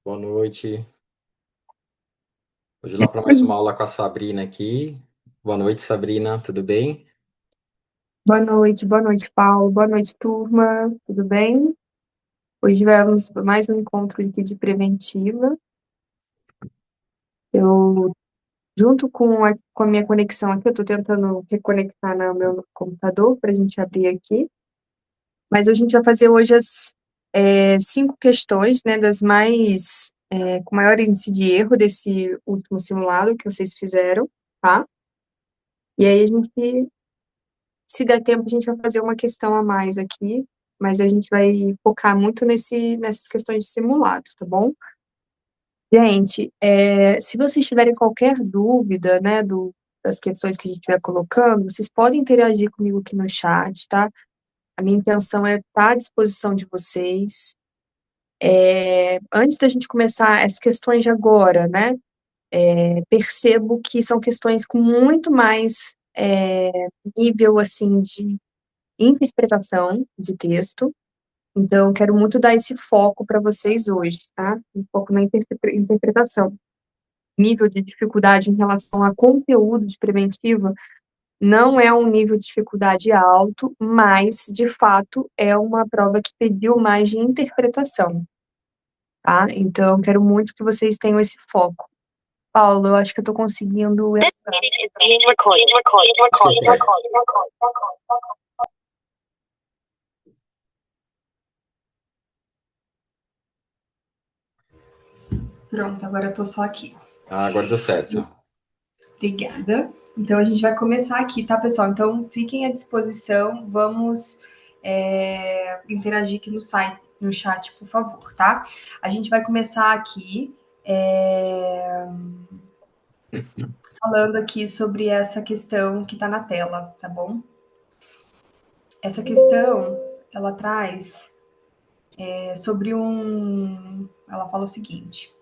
Boa noite. Hoje lá para mais uma aula com a Sabrina aqui. Boa noite, Sabrina, tudo bem? Boa noite, Paulo. Boa noite, turma. Tudo bem? Hoje vamos para mais um encontro aqui de preventiva. Eu, junto com a minha conexão aqui, eu estou tentando reconectar no meu computador para a gente abrir aqui. Mas a gente vai fazer hoje as 5 questões, né, com maior índice de erro desse último simulado que vocês fizeram, tá? E aí se der tempo, a gente vai fazer uma questão a mais aqui, mas a gente vai focar muito nessas questões de simulado, tá bom? Gente, se vocês tiverem qualquer dúvida, né, das questões que a gente estiver colocando, vocês podem interagir comigo aqui no chat, tá? A minha intenção é estar à disposição de vocês. Antes da gente começar as questões de agora, né, percebo que são questões com muito mais nível, assim, de interpretação de texto. Então, eu quero muito dar esse foco para vocês hoje, tá? Um foco na interpretação. Nível de dificuldade em relação a conteúdo de preventiva não é um nível de dificuldade alto, mas, de fato, é uma prova que pediu mais de interpretação, tá? Então, eu quero muito que vocês tenham esse foco. Paulo, eu acho que eu estou conseguindo entrar. Acho que sim. Pronto, agora eu estou só aqui. Ah, agora deu certo. Obrigada. Então, a gente vai começar aqui, tá, pessoal? Então, fiquem à disposição. Vamos interagir aqui no chat, por favor, tá? A gente vai começar aqui falando aqui sobre essa questão que está na tela, tá bom? Essa questão, ela traz sobre um... Ela fala o seguinte: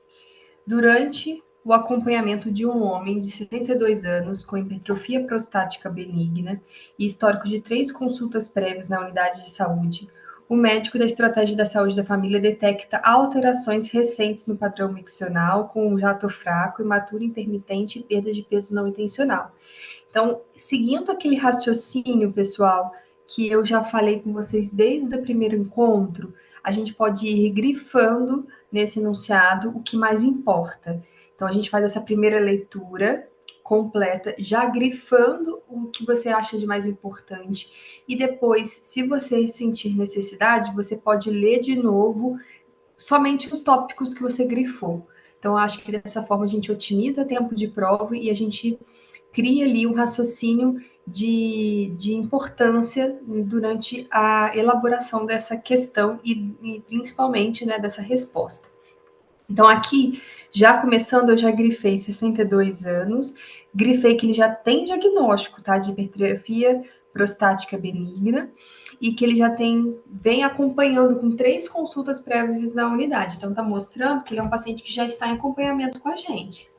durante o acompanhamento de um homem de 62 anos com hipertrofia prostática benigna e histórico de 3 consultas prévias na unidade de saúde, o médico da Estratégia da Saúde da Família detecta alterações recentes no padrão miccional, com jato fraco, imaturo intermitente e perda de peso não intencional. Então, seguindo aquele raciocínio, pessoal, que eu já falei com vocês desde o primeiro encontro, a gente pode ir grifando nesse enunciado o que mais importa. Então, a gente faz essa primeira leitura completa, já grifando o que você acha de mais importante, e depois, se você sentir necessidade, você pode ler de novo somente os tópicos que você grifou. Então, acho que dessa forma a gente otimiza tempo de prova e a gente cria ali um raciocínio de importância durante a elaboração dessa questão e principalmente, né, dessa resposta. Então, aqui, já começando, eu já grifei 62 anos, grifei que ele já tem diagnóstico, tá, de hipertrofia prostática benigna, e que ele já vem acompanhando com 3 consultas prévias na unidade. Então, está mostrando que ele é um paciente que já está em acompanhamento com a gente.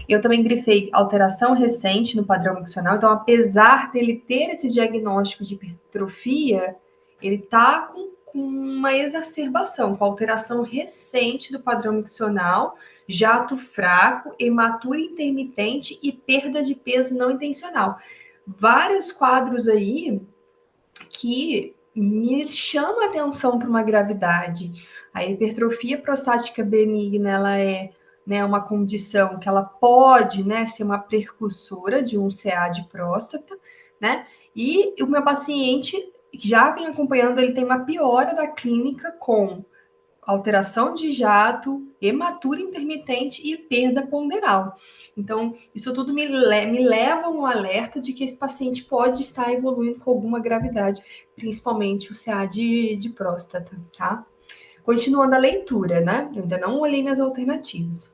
Eu também grifei alteração recente no padrão miccional, então, apesar dele ter esse diagnóstico de hipertrofia, ele está com uma exacerbação, com alteração recente do padrão miccional, jato fraco, hematura intermitente e perda de peso não intencional. Vários quadros aí que me chamam a atenção para uma gravidade. A hipertrofia prostática benigna, ela é, né, uma condição que ela pode, né, ser uma precursora de um CA de próstata, né? E o meu paciente já vem acompanhando, ele tem uma piora da clínica com alteração de jato, hematura intermitente e perda ponderal. Então, isso tudo me leva a um alerta de que esse paciente pode estar evoluindo com alguma gravidade, principalmente o CA de próstata, tá? Continuando a leitura, né? Eu ainda não olhei minhas alternativas.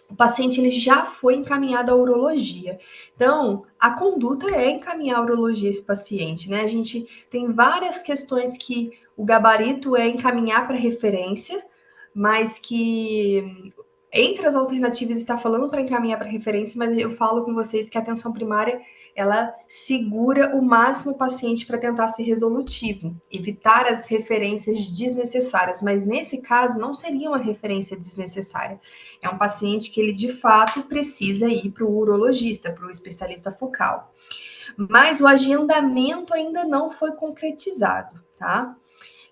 O paciente ele já foi encaminhado à urologia. Então, a conduta é encaminhar a urologia esse paciente, né? A gente tem várias questões que o gabarito é encaminhar para referência, mas que entre as alternativas está falando para encaminhar para referência, mas eu falo com vocês que a atenção primária ela segura o máximo o paciente para tentar ser resolutivo, evitar as referências desnecessárias, mas nesse caso não seria uma referência desnecessária. É um paciente que ele de fato precisa ir para o urologista, para o especialista focal. Mas o agendamento ainda não foi concretizado, tá?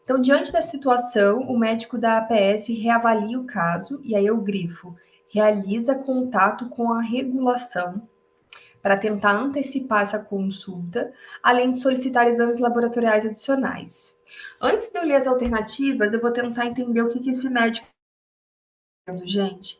Então, diante da situação, o médico da APS reavalia o caso e aí eu grifo, realiza contato com a regulação para tentar antecipar essa consulta, além de solicitar exames laboratoriais adicionais. Antes de eu ler as alternativas, eu vou tentar entender o que esse médico está fazendo, gente.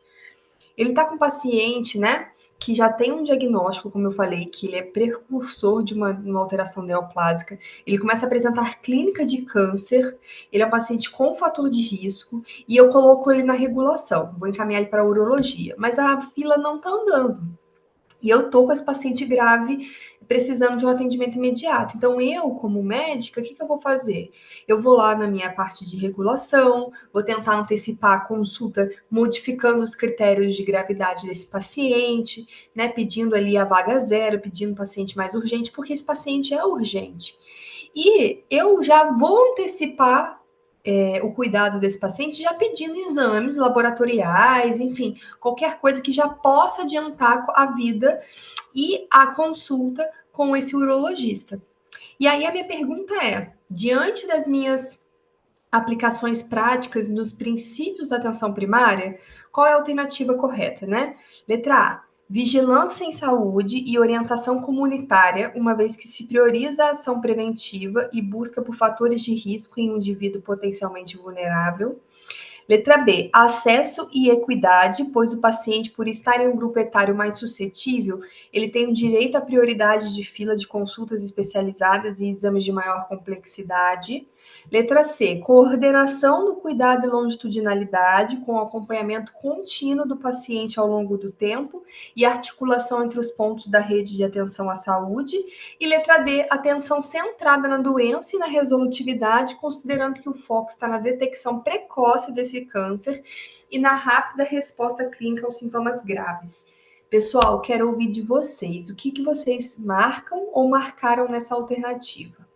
Ele está com um paciente, né, que já tem um diagnóstico, como eu falei, que ele é precursor de uma alteração neoplásica. Ele começa a apresentar clínica de câncer, ele é um paciente com fator de risco, e eu coloco ele na regulação. Vou encaminhar ele para a urologia, mas a fila não está andando. E eu tô com esse paciente grave precisando de um atendimento imediato. Então, eu, como médica, o que eu vou fazer? Eu vou lá na minha parte de regulação, vou tentar antecipar a consulta, modificando os critérios de gravidade desse paciente, né? Pedindo ali a vaga zero, pedindo um paciente mais urgente, porque esse paciente é urgente. E eu já vou antecipar o cuidado desse paciente, já pedindo exames laboratoriais, enfim, qualquer coisa que já possa adiantar a vida e a consulta com esse urologista. E aí a minha pergunta é: diante das minhas aplicações práticas nos princípios da atenção primária, qual é a alternativa correta, né? Letra A: vigilância em saúde e orientação comunitária, uma vez que se prioriza a ação preventiva e busca por fatores de risco em um indivíduo potencialmente vulnerável. Letra B, acesso e equidade, pois o paciente, por estar em um grupo etário mais suscetível, ele tem o direito à prioridade de fila de consultas especializadas e exames de maior complexidade. Letra C, coordenação do cuidado e longitudinalidade, com acompanhamento contínuo do paciente ao longo do tempo e articulação entre os pontos da rede de atenção à saúde. E letra D, atenção centrada na doença e na resolutividade, considerando que o foco está na detecção precoce desse câncer e na rápida resposta clínica aos sintomas graves. Pessoal, quero ouvir de vocês. O que vocês marcam ou marcaram nessa alternativa?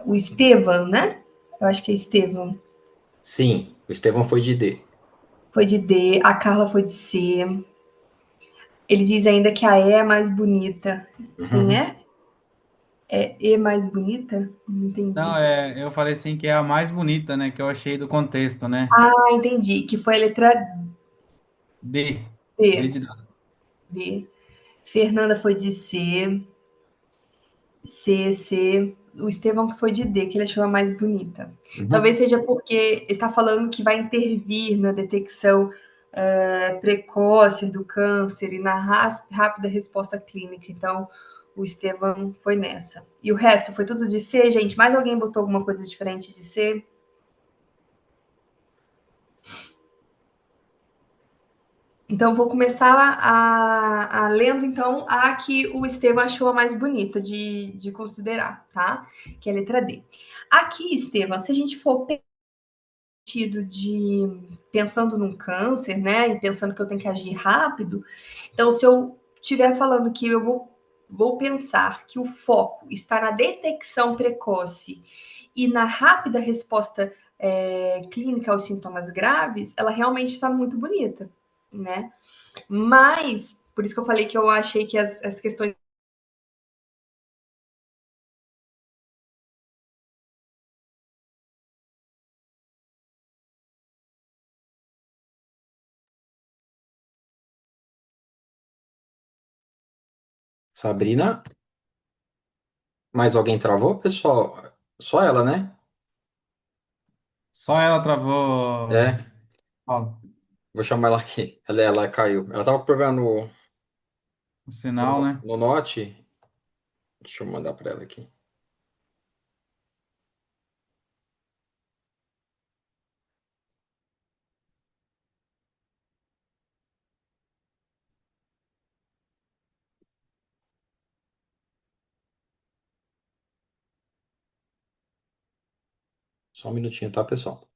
O Estevam, né? Eu acho que é Estevam. Sim, o Estevão foi de D. Foi de D, a Carla foi de C. Ele diz ainda que a E é mais bonita. Quem Uhum. é? É E mais bonita? Não Não, entendi. eu falei assim que é a mais bonita, né? Que eu achei do contexto, né? Ah, entendi. Que foi a letra D. D D. de dado. D. Fernanda foi de C. C, C. O Estevão que foi de D, que ele achou a mais bonita. Talvez Uhum. seja porque ele está falando que vai intervir na detecção precoce do câncer e na rápida resposta clínica. Então, o Estevão foi nessa. E o resto foi tudo de C, gente? Mais alguém botou alguma coisa diferente de C? Então, vou começar lendo, então, a que o Estevam achou a mais bonita de considerar, tá? Que é a letra D. Aqui, Estevam, se a gente for sentido de pensando num câncer, né, e pensando que eu tenho que agir rápido, então se eu estiver falando que eu vou pensar que o foco está na detecção precoce e na rápida resposta clínica aos sintomas graves, ela realmente está muito bonita, né? Mas, por isso que eu falei que eu achei que as questões. Sabrina, mais alguém travou, pessoal? Só ela, né? Só ela travou, É, Paulo, vou chamar ela aqui. Ela caiu. Ela tava com problema o sinal, né? no Note. Deixa eu mandar para ela aqui. Só um minutinho, tá, pessoal?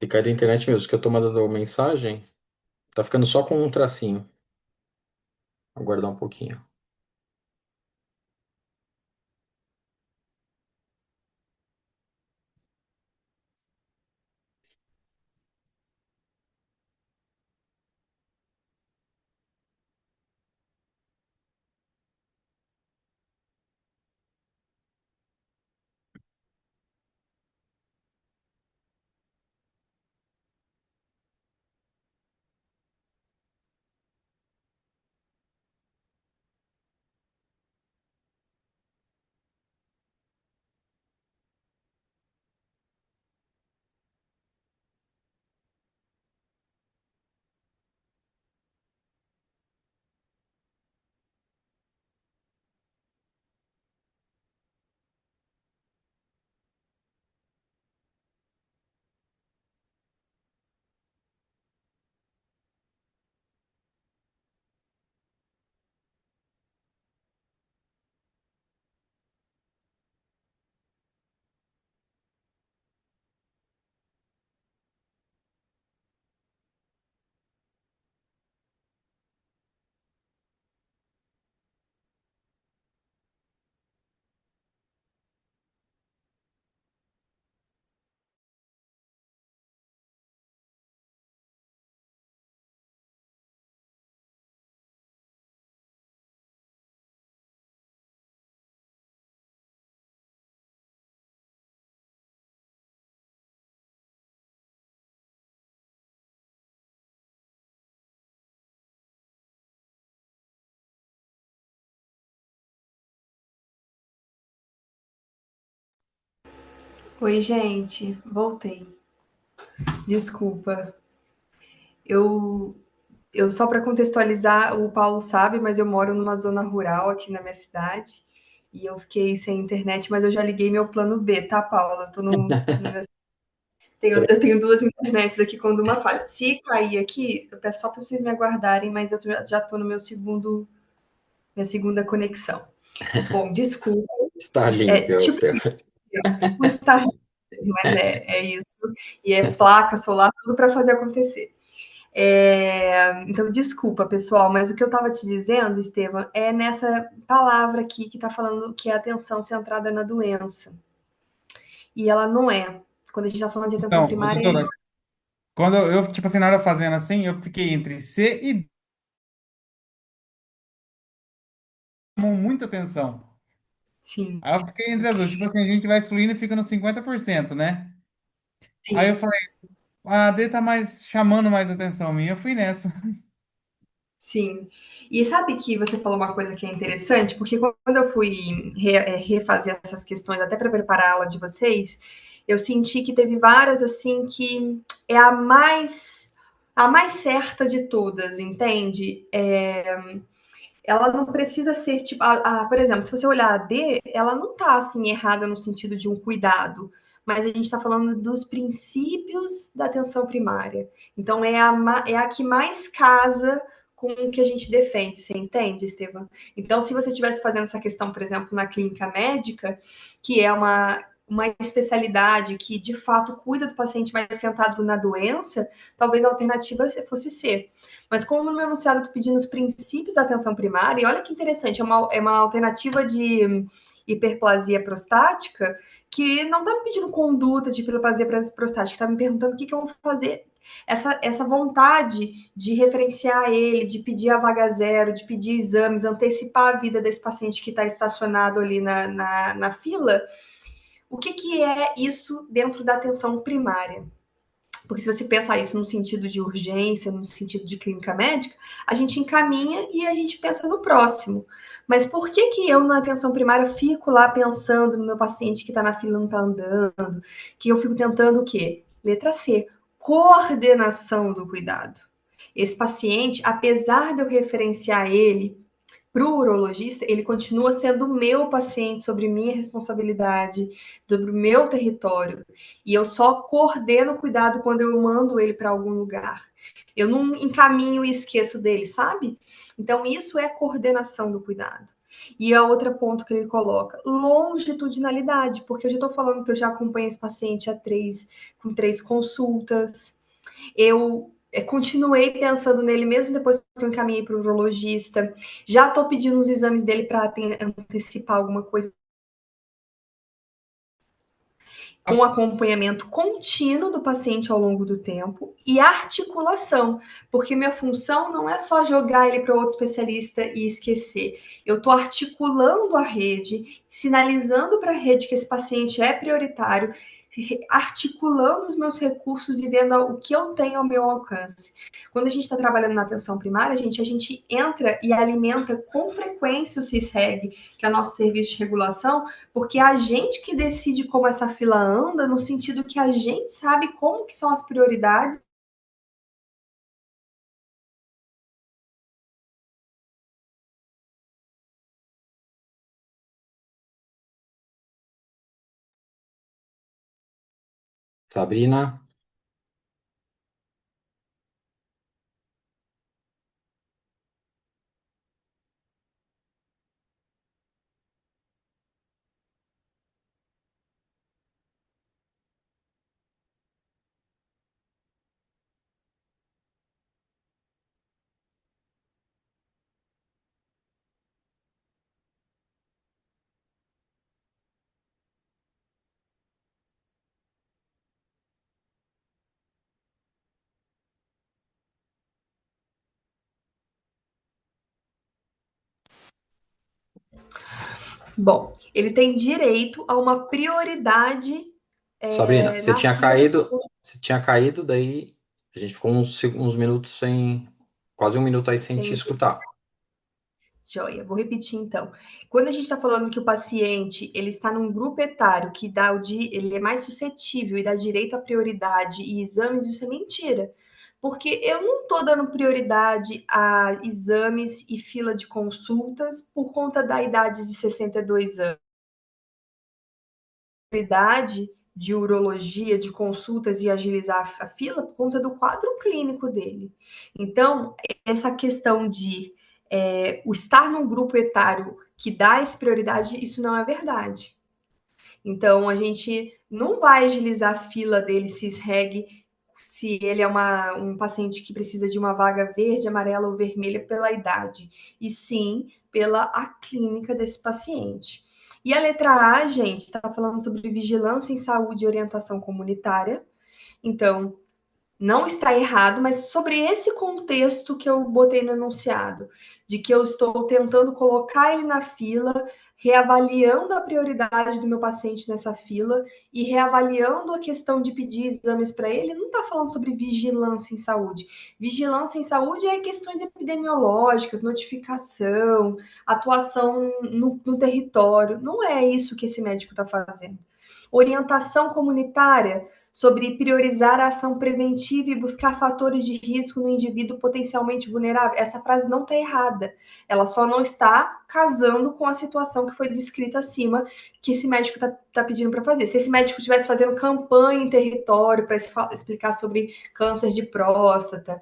Fica aí da internet mesmo, que eu tô mandando mensagem, tá ficando só com um tracinho. Aguardar um pouquinho. Oi, gente, voltei. Desculpa. Eu, eu só para contextualizar, o Paulo sabe, mas eu moro numa zona rural aqui na minha cidade e eu fiquei sem internet, mas eu já liguei meu plano B, tá, Paula? Eu tô no meu eu tenho duas internets aqui quando uma falha. Se cair aqui, eu peço só para vocês me aguardarem, mas eu já estou no minha segunda conexão. Bom, desculpa, Starlink, é tipo Stefan. um Starlink, mas é isso. E é placa solar, tudo para fazer acontecer. Então, desculpa, pessoal, mas o que eu estava te dizendo, Estevam, é nessa palavra aqui que está falando que é atenção centrada na doença. E ela não é. Quando a gente está falando de atenção Então, ô, primária, é doutora, quando tipo assim, na hora fazendo assim, eu fiquei entre C e D, chamou muita atenção. sim, Aí eu fiquei entre as duas. Tipo assim, a gente vai excluindo e fica no 50%, né? Aí eu sim. falei, a D tá mais chamando mais atenção minha. Eu fui nessa. Sim. E sabe que você falou uma coisa que é interessante, porque quando eu fui refazer essas questões, até para preparar a aula de vocês, eu senti que teve várias assim que é a mais certa de todas, entende? Ela não precisa ser tipo, por exemplo, se você olhar a D, ela não está assim errada no sentido de um cuidado, mas a gente está falando dos princípios da atenção primária. Então é a que mais casa com o que a gente defende, você entende, Estevam? Então, se você estivesse fazendo essa questão, por exemplo, na clínica médica, que é uma especialidade que de fato cuida do paciente mais centrado na doença, talvez a alternativa fosse ser. Mas como no meu enunciado eu estou pedindo os princípios da atenção primária, e olha que interessante, é uma alternativa de hiperplasia prostática que não está me pedindo conduta de hiperplasia prostática, está me perguntando o que eu vou fazer. Essa vontade de referenciar ele, de pedir a vaga zero, de pedir exames, antecipar a vida desse paciente que está estacionado ali na fila, o que é isso dentro da atenção primária? Porque se você pensar isso no sentido de urgência, no sentido de clínica médica, a gente encaminha e a gente pensa no próximo. Mas por que eu, na atenção primária, fico lá pensando no meu paciente que está na fila e não está andando? Que eu fico tentando o quê? Letra C, coordenação do cuidado. Esse paciente, apesar de eu referenciar ele para o urologista, ele continua sendo meu paciente, sobre minha responsabilidade, sobre o meu território. E eu só coordeno o cuidado quando eu mando ele para algum lugar. Eu não encaminho e esqueço dele, sabe? Então, isso é coordenação do cuidado. E a outra ponto que ele coloca, longitudinalidade, porque eu já estou falando que eu já acompanho esse paciente com 3 consultas. Eu continuei pensando nele mesmo depois que eu encaminhei para o urologista. Já estou pedindo os exames dele para antecipar alguma coisa com acompanhamento contínuo do paciente ao longo do tempo e articulação, porque minha função não é só jogar ele para outro especialista e esquecer. Eu estou articulando a rede, sinalizando para a rede que esse paciente é prioritário, articulando os meus recursos e vendo o que eu tenho ao meu alcance. Quando a gente está trabalhando na atenção primária, a gente entra e alimenta com frequência o CISREG, que é o nosso serviço de regulação, porque é a gente que decide como essa fila anda, no sentido que a gente sabe como que são as prioridades. Sabrina, Bom, ele tem direito a uma prioridade Sabrina, na fila. você tinha caído, daí a gente ficou uns minutos sem, quase um minuto aí sem te Sem escutar. Joia, vou repetir então. Quando a gente está falando que o paciente ele está num grupo etário que ele é mais suscetível e dá direito à prioridade e exames, isso é mentira. Porque eu não estou dando prioridade a exames e fila de consultas por conta da idade de 62 anos. Prioridade de urologia, de consultas e agilizar a fila por conta do quadro clínico dele. Então, essa questão de o estar num grupo etário que dá essa prioridade, isso não é verdade. Então, a gente não vai agilizar a fila dele se ele é um paciente que precisa de uma vaga verde, amarela ou vermelha pela idade, e sim pela a clínica desse paciente. E a letra A, gente, está falando sobre vigilância em saúde e orientação comunitária. Então, não está errado, mas sobre esse contexto que eu botei no enunciado, de que eu estou tentando colocar ele na fila, reavaliando a prioridade do meu paciente nessa fila e reavaliando a questão de pedir exames para ele, não está falando sobre vigilância em saúde. Vigilância em saúde é questões epidemiológicas, notificação, atuação no território. Não é isso que esse médico está fazendo. Orientação comunitária sobre priorizar a ação preventiva e buscar fatores de risco no indivíduo potencialmente vulnerável. Essa frase não está errada. Ela só não está casando com a situação que foi descrita acima, que esse médico está pedindo para fazer. Se esse médico estivesse fazendo campanha em território para explicar sobre câncer de próstata,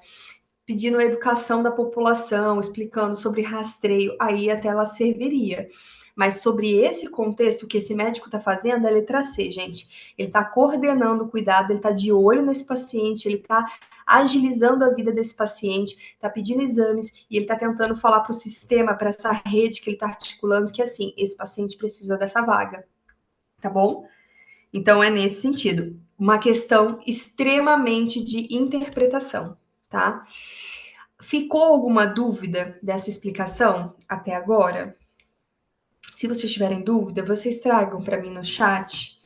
pedindo a educação da população, explicando sobre rastreio, aí até ela serviria. Mas sobre esse contexto que esse médico está fazendo, é a letra C, gente. Ele está coordenando o cuidado, ele está de olho nesse paciente, ele está agilizando a vida desse paciente, está pedindo exames e ele está tentando falar para o sistema, para essa rede que ele está articulando, que assim, esse paciente precisa dessa vaga, tá bom? Então é nesse sentido. Uma questão extremamente de interpretação, tá? Ficou alguma dúvida dessa explicação até agora? Se vocês tiverem dúvida, vocês tragam para mim no chat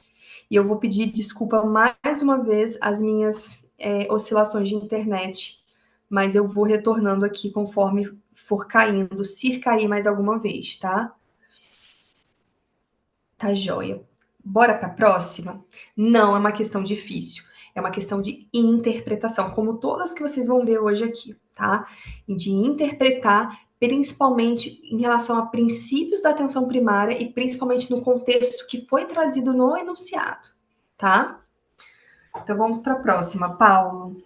e eu vou pedir desculpa mais uma vez as minhas oscilações de internet, mas eu vou retornando aqui conforme for caindo, se cair mais alguma vez, tá? Tá joia. Bora para a próxima? Não é uma questão difícil, é uma questão de interpretação, como todas que vocês vão ver hoje aqui, tá? E de interpretar, principalmente em relação a princípios da atenção primária e principalmente no contexto que foi trazido no enunciado, tá? Então vamos para a próxima, Paulo.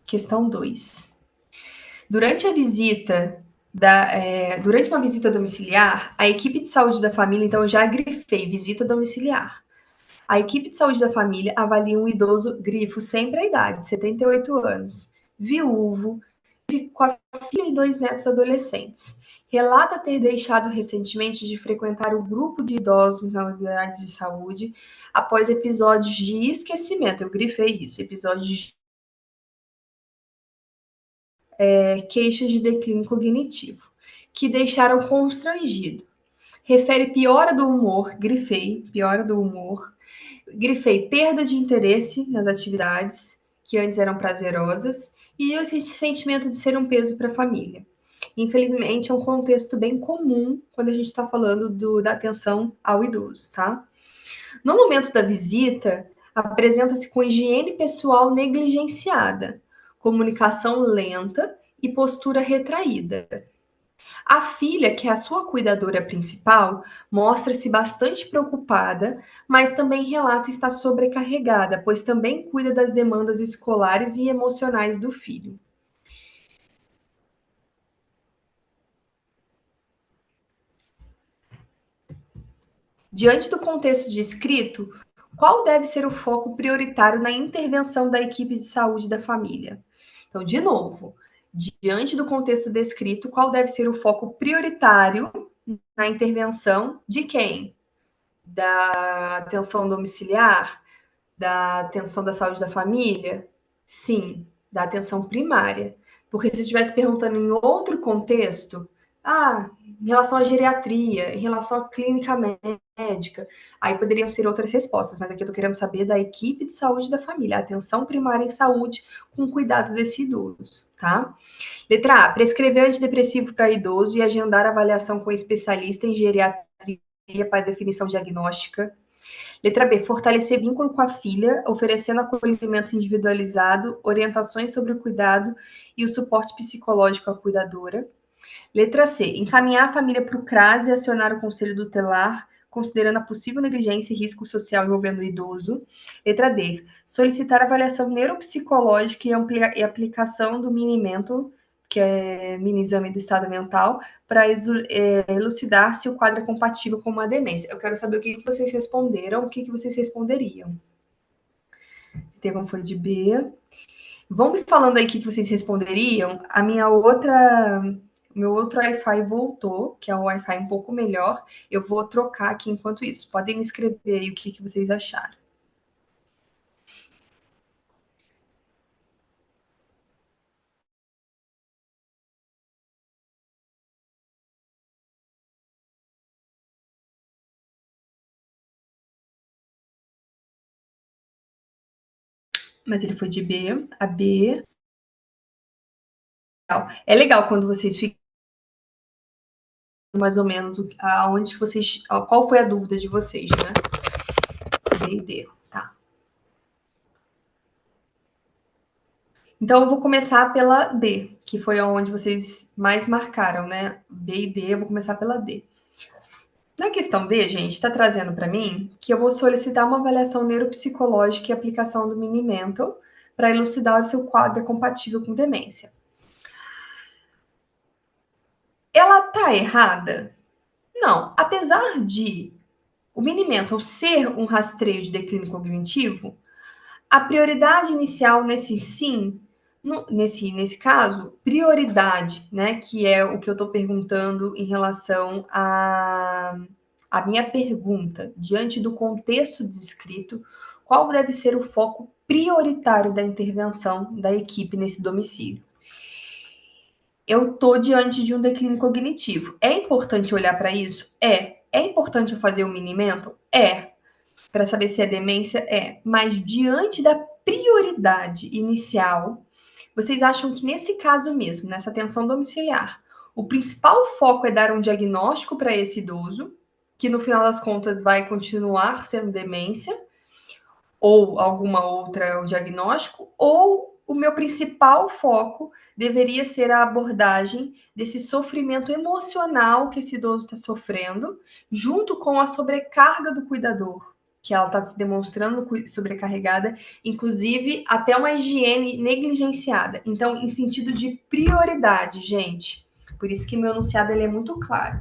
Questão 2. Durante durante uma visita domiciliar, a equipe de saúde da família, então eu já grifei visita domiciliar. A equipe de saúde da família avalia um idoso, grifo sempre a idade, 78 anos, viúvo, com a filha e 2 netos adolescentes. Relata ter deixado recentemente de frequentar o grupo de idosos na unidade de saúde após episódios de esquecimento. Eu grifei isso, episódios de queixas de declínio cognitivo, que deixaram constrangido. Refere piora do humor, grifei, piora do humor. Grifei perda de interesse nas atividades que antes eram prazerosas e esse sentimento de ser um peso para a família. Infelizmente, é um contexto bem comum quando a gente está falando da atenção ao idoso, tá? No momento da visita, apresenta-se com higiene pessoal negligenciada, comunicação lenta e postura retraída. A filha, que é a sua cuidadora principal, mostra-se bastante preocupada, mas também relata estar sobrecarregada, pois também cuida das demandas escolares e emocionais do filho. Diante do contexto descrito, qual deve ser o foco prioritário na intervenção da equipe de saúde da família? Então, de novo, diante do contexto descrito, qual deve ser o foco prioritário na intervenção de quem? Da atenção domiciliar, da atenção da saúde da família? Sim, da atenção primária. Porque se estivesse perguntando em outro contexto, em relação à geriatria, em relação à clínica médica, aí poderiam ser outras respostas, mas aqui eu estou querendo saber da equipe de saúde da família, a atenção primária em saúde com cuidado desse idoso, tá? Letra A, prescrever antidepressivo para idoso e agendar avaliação com especialista em geriatria para definição diagnóstica. Letra B, fortalecer vínculo com a filha, oferecendo acolhimento individualizado, orientações sobre o cuidado e o suporte psicológico à cuidadora. Letra C, encaminhar a família para o CRAS e acionar o conselho tutelar, considerando a possível negligência e risco social envolvendo o idoso. Letra D, solicitar avaliação neuropsicológica e aplicação do mini-mental, que é mini exame do estado mental, para elucidar se o quadro é compatível com uma demência. Eu quero saber o que vocês responderam, o que vocês responderiam. Estevão foi de B. Vão me falando aí o que vocês responderiam. Meu outro Wi-Fi voltou, que é um Wi-Fi um pouco melhor. Eu vou trocar aqui enquanto isso. Podem me escrever aí o que vocês acharam. Mas ele foi de B a B. É legal quando vocês ficam mais ou menos aonde vocês. Qual foi a dúvida de vocês, né? C e D. Tá. Então eu vou começar pela D, que foi onde vocês mais marcaram, né? B e D, eu vou começar pela D. Na questão D, gente, está trazendo para mim que eu vou solicitar uma avaliação neuropsicológica e aplicação do mini-mental para elucidar se o quadro é compatível com demência. Ela tá errada? Não. Apesar de o mini-mental ser um rastreio de declínio cognitivo, a prioridade inicial nesse caso, prioridade, né, que é o que eu estou perguntando em relação a minha pergunta, diante do contexto descrito, qual deve ser o foco prioritário da intervenção da equipe nesse domicílio? Eu estou diante de um declínio cognitivo. É importante olhar para isso? É. É importante eu fazer o mini-mental? É. Para saber se é demência? É. Mas diante da prioridade inicial, vocês acham que nesse caso mesmo, nessa atenção domiciliar, o principal foco é dar um diagnóstico para esse idoso, que no final das contas vai continuar sendo demência, ou alguma outra o diagnóstico, ou o meu principal foco deveria ser a abordagem desse sofrimento emocional que esse idoso está sofrendo, junto com a sobrecarga do cuidador, que ela está demonstrando sobrecarregada, inclusive até uma higiene negligenciada. Então, em sentido de prioridade, gente. Por isso que meu enunciado ele é muito claro.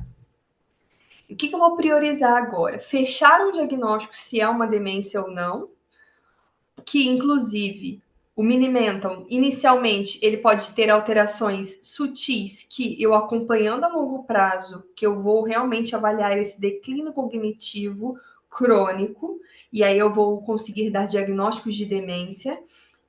O que eu vou priorizar agora? Fechar um diagnóstico se é uma demência ou não, que inclusive o Mini-Mental, inicialmente, ele pode ter alterações sutis que eu acompanhando a longo prazo, que eu vou realmente avaliar esse declínio cognitivo crônico, e aí eu vou conseguir dar diagnósticos de demência,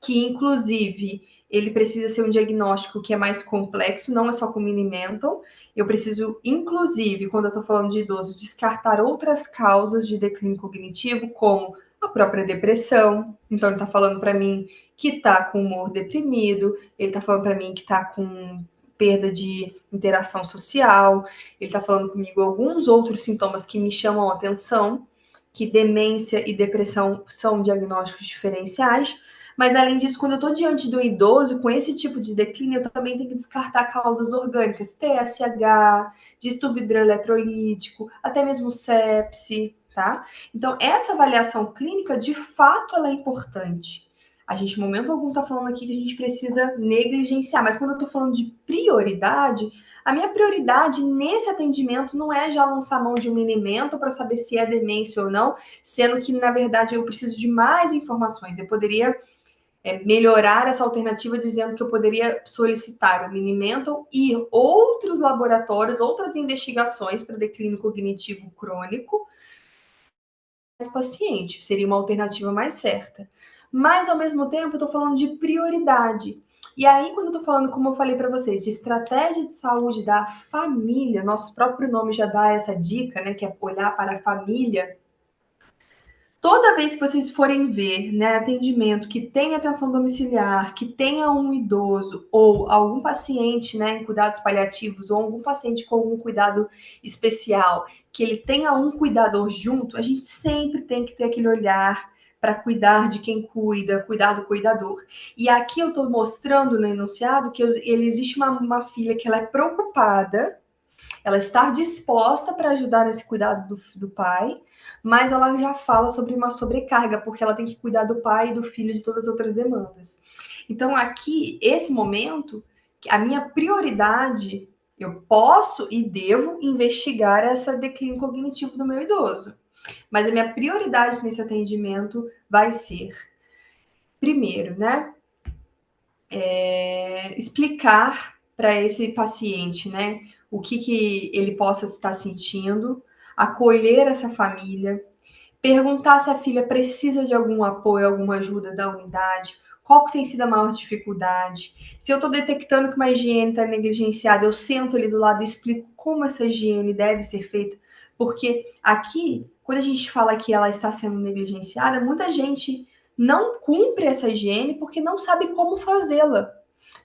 que inclusive ele precisa ser um diagnóstico que é mais complexo, não é só com Mini-Mental. Eu preciso, inclusive, quando eu estou falando de idoso, descartar outras causas de declínio cognitivo, como a própria depressão. Então, ele está falando para mim que está com humor deprimido, ele está falando para mim que está com perda de interação social, ele está falando comigo alguns outros sintomas que me chamam a atenção, que demência e depressão são diagnósticos diferenciais. Mas, além disso, quando eu estou diante do idoso com esse tipo de declínio, eu também tenho que descartar causas orgânicas, TSH, distúrbio hidroeletrolítico, até mesmo sepse, tá? Então, essa avaliação clínica, de fato, ela é importante. A gente, em momento algum, está falando aqui que a gente precisa negligenciar, mas quando eu estou falando de prioridade, a minha prioridade nesse atendimento não é já lançar mão de um Mini-Mental para saber se é demência ou não, sendo que, na verdade, eu preciso de mais informações. Eu poderia melhorar essa alternativa dizendo que eu poderia solicitar o Mini-Mental e outros laboratórios, outras investigações para declínio cognitivo crônico, paciente, seria uma alternativa mais certa. Mas, ao mesmo tempo, eu estou falando de prioridade. E aí, quando eu estou falando, como eu falei para vocês, de estratégia de saúde da família, nosso próprio nome já dá essa dica, né, que é olhar para a família. Toda vez que vocês forem ver, né, atendimento que tem atenção domiciliar, que tenha um idoso ou algum paciente, né, em cuidados paliativos ou algum paciente com algum cuidado especial, que ele tenha um cuidador junto, a gente sempre tem que ter aquele olhar para cuidar de quem cuida, cuidar do cuidador. E aqui eu estou mostrando no enunciado que existe uma filha que ela é preocupada, ela está disposta para ajudar nesse cuidado do pai, mas ela já fala sobre uma sobrecarga, porque ela tem que cuidar do pai e do filho de todas as outras demandas. Então, aqui, esse momento, a minha prioridade, eu posso e devo investigar essa declínio cognitivo do meu idoso. Mas a minha prioridade nesse atendimento vai ser, primeiro, né, explicar para esse paciente, né, o que ele possa estar sentindo, acolher essa família, perguntar se a filha precisa de algum apoio, alguma ajuda da unidade, qual que tem sido a maior dificuldade. Se eu estou detectando que uma higiene está negligenciada, eu sento ali do lado e explico como essa higiene deve ser feita, porque aqui, quando a gente fala que ela está sendo negligenciada, muita gente não cumpre essa higiene porque não sabe como fazê-la.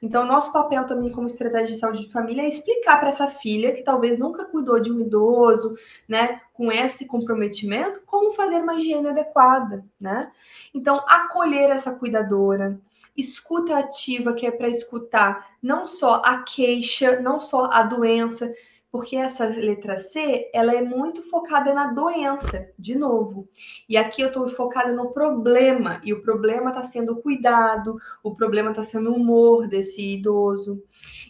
Então, nosso papel também como estratégia de saúde de família é explicar para essa filha que talvez nunca cuidou de um idoso, né, com esse comprometimento, como fazer uma higiene adequada, né? Então, acolher essa cuidadora, escuta ativa, que é para escutar não só a queixa, não só a doença, porque essa letra C, ela é muito focada na doença, de novo. E aqui eu estou focada no problema, e o problema está sendo o cuidado, o problema está sendo o humor desse idoso.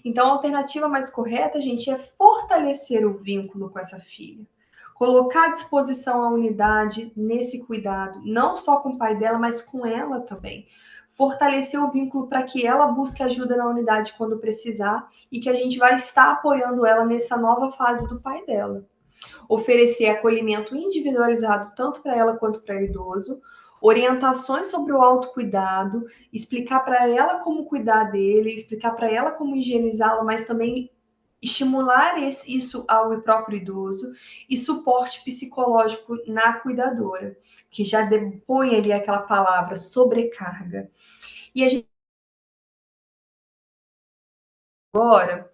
Então, a alternativa mais correta, gente, é fortalecer o vínculo com essa filha. Colocar à disposição a unidade nesse cuidado, não só com o pai dela, mas com ela também. Fortalecer o vínculo para que ela busque ajuda na unidade quando precisar e que a gente vai estar apoiando ela nessa nova fase do pai dela. Oferecer acolhimento individualizado tanto para ela quanto para o idoso, orientações sobre o autocuidado, explicar para ela como cuidar dele, explicar para ela como higienizá-lo, mas também estimular isso ao próprio idoso e suporte psicológico na cuidadora, que já depõe ali aquela palavra sobrecarga. E a gente agora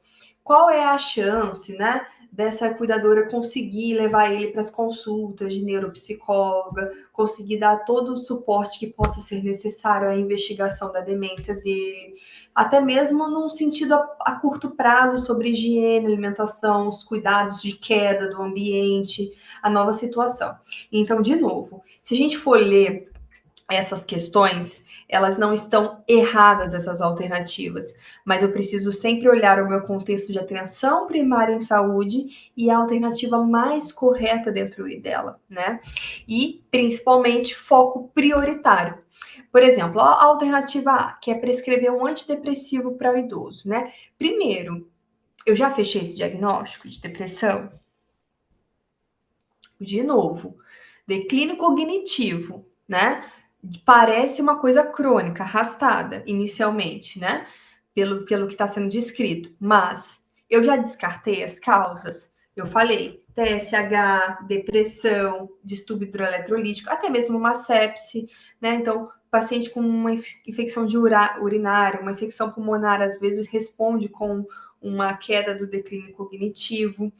qual é a chance, né, dessa cuidadora conseguir levar ele para as consultas de neuropsicóloga, conseguir dar todo o suporte que possa ser necessário à investigação da demência dele, até mesmo num sentido a curto prazo sobre higiene, alimentação, os cuidados de queda do ambiente, a nova situação. Então, de novo, se a gente for ler essas questões, elas não estão erradas, essas alternativas, mas eu preciso sempre olhar o meu contexto de atenção primária em saúde e a alternativa mais correta dentro dela, né? E, principalmente, foco prioritário. Por exemplo, a alternativa A, que é prescrever um antidepressivo para o idoso, né? Primeiro, eu já fechei esse diagnóstico de depressão? De novo, declínio cognitivo, né? Parece uma coisa crônica, arrastada, inicialmente, né? Pelo que está sendo descrito. Mas eu já descartei as causas. Eu falei TSH, depressão, distúrbio hidroeletrolítico, até mesmo uma sepse, né? Então, paciente com uma infecção de urinária, uma infecção pulmonar, às vezes responde com uma queda do declínio cognitivo.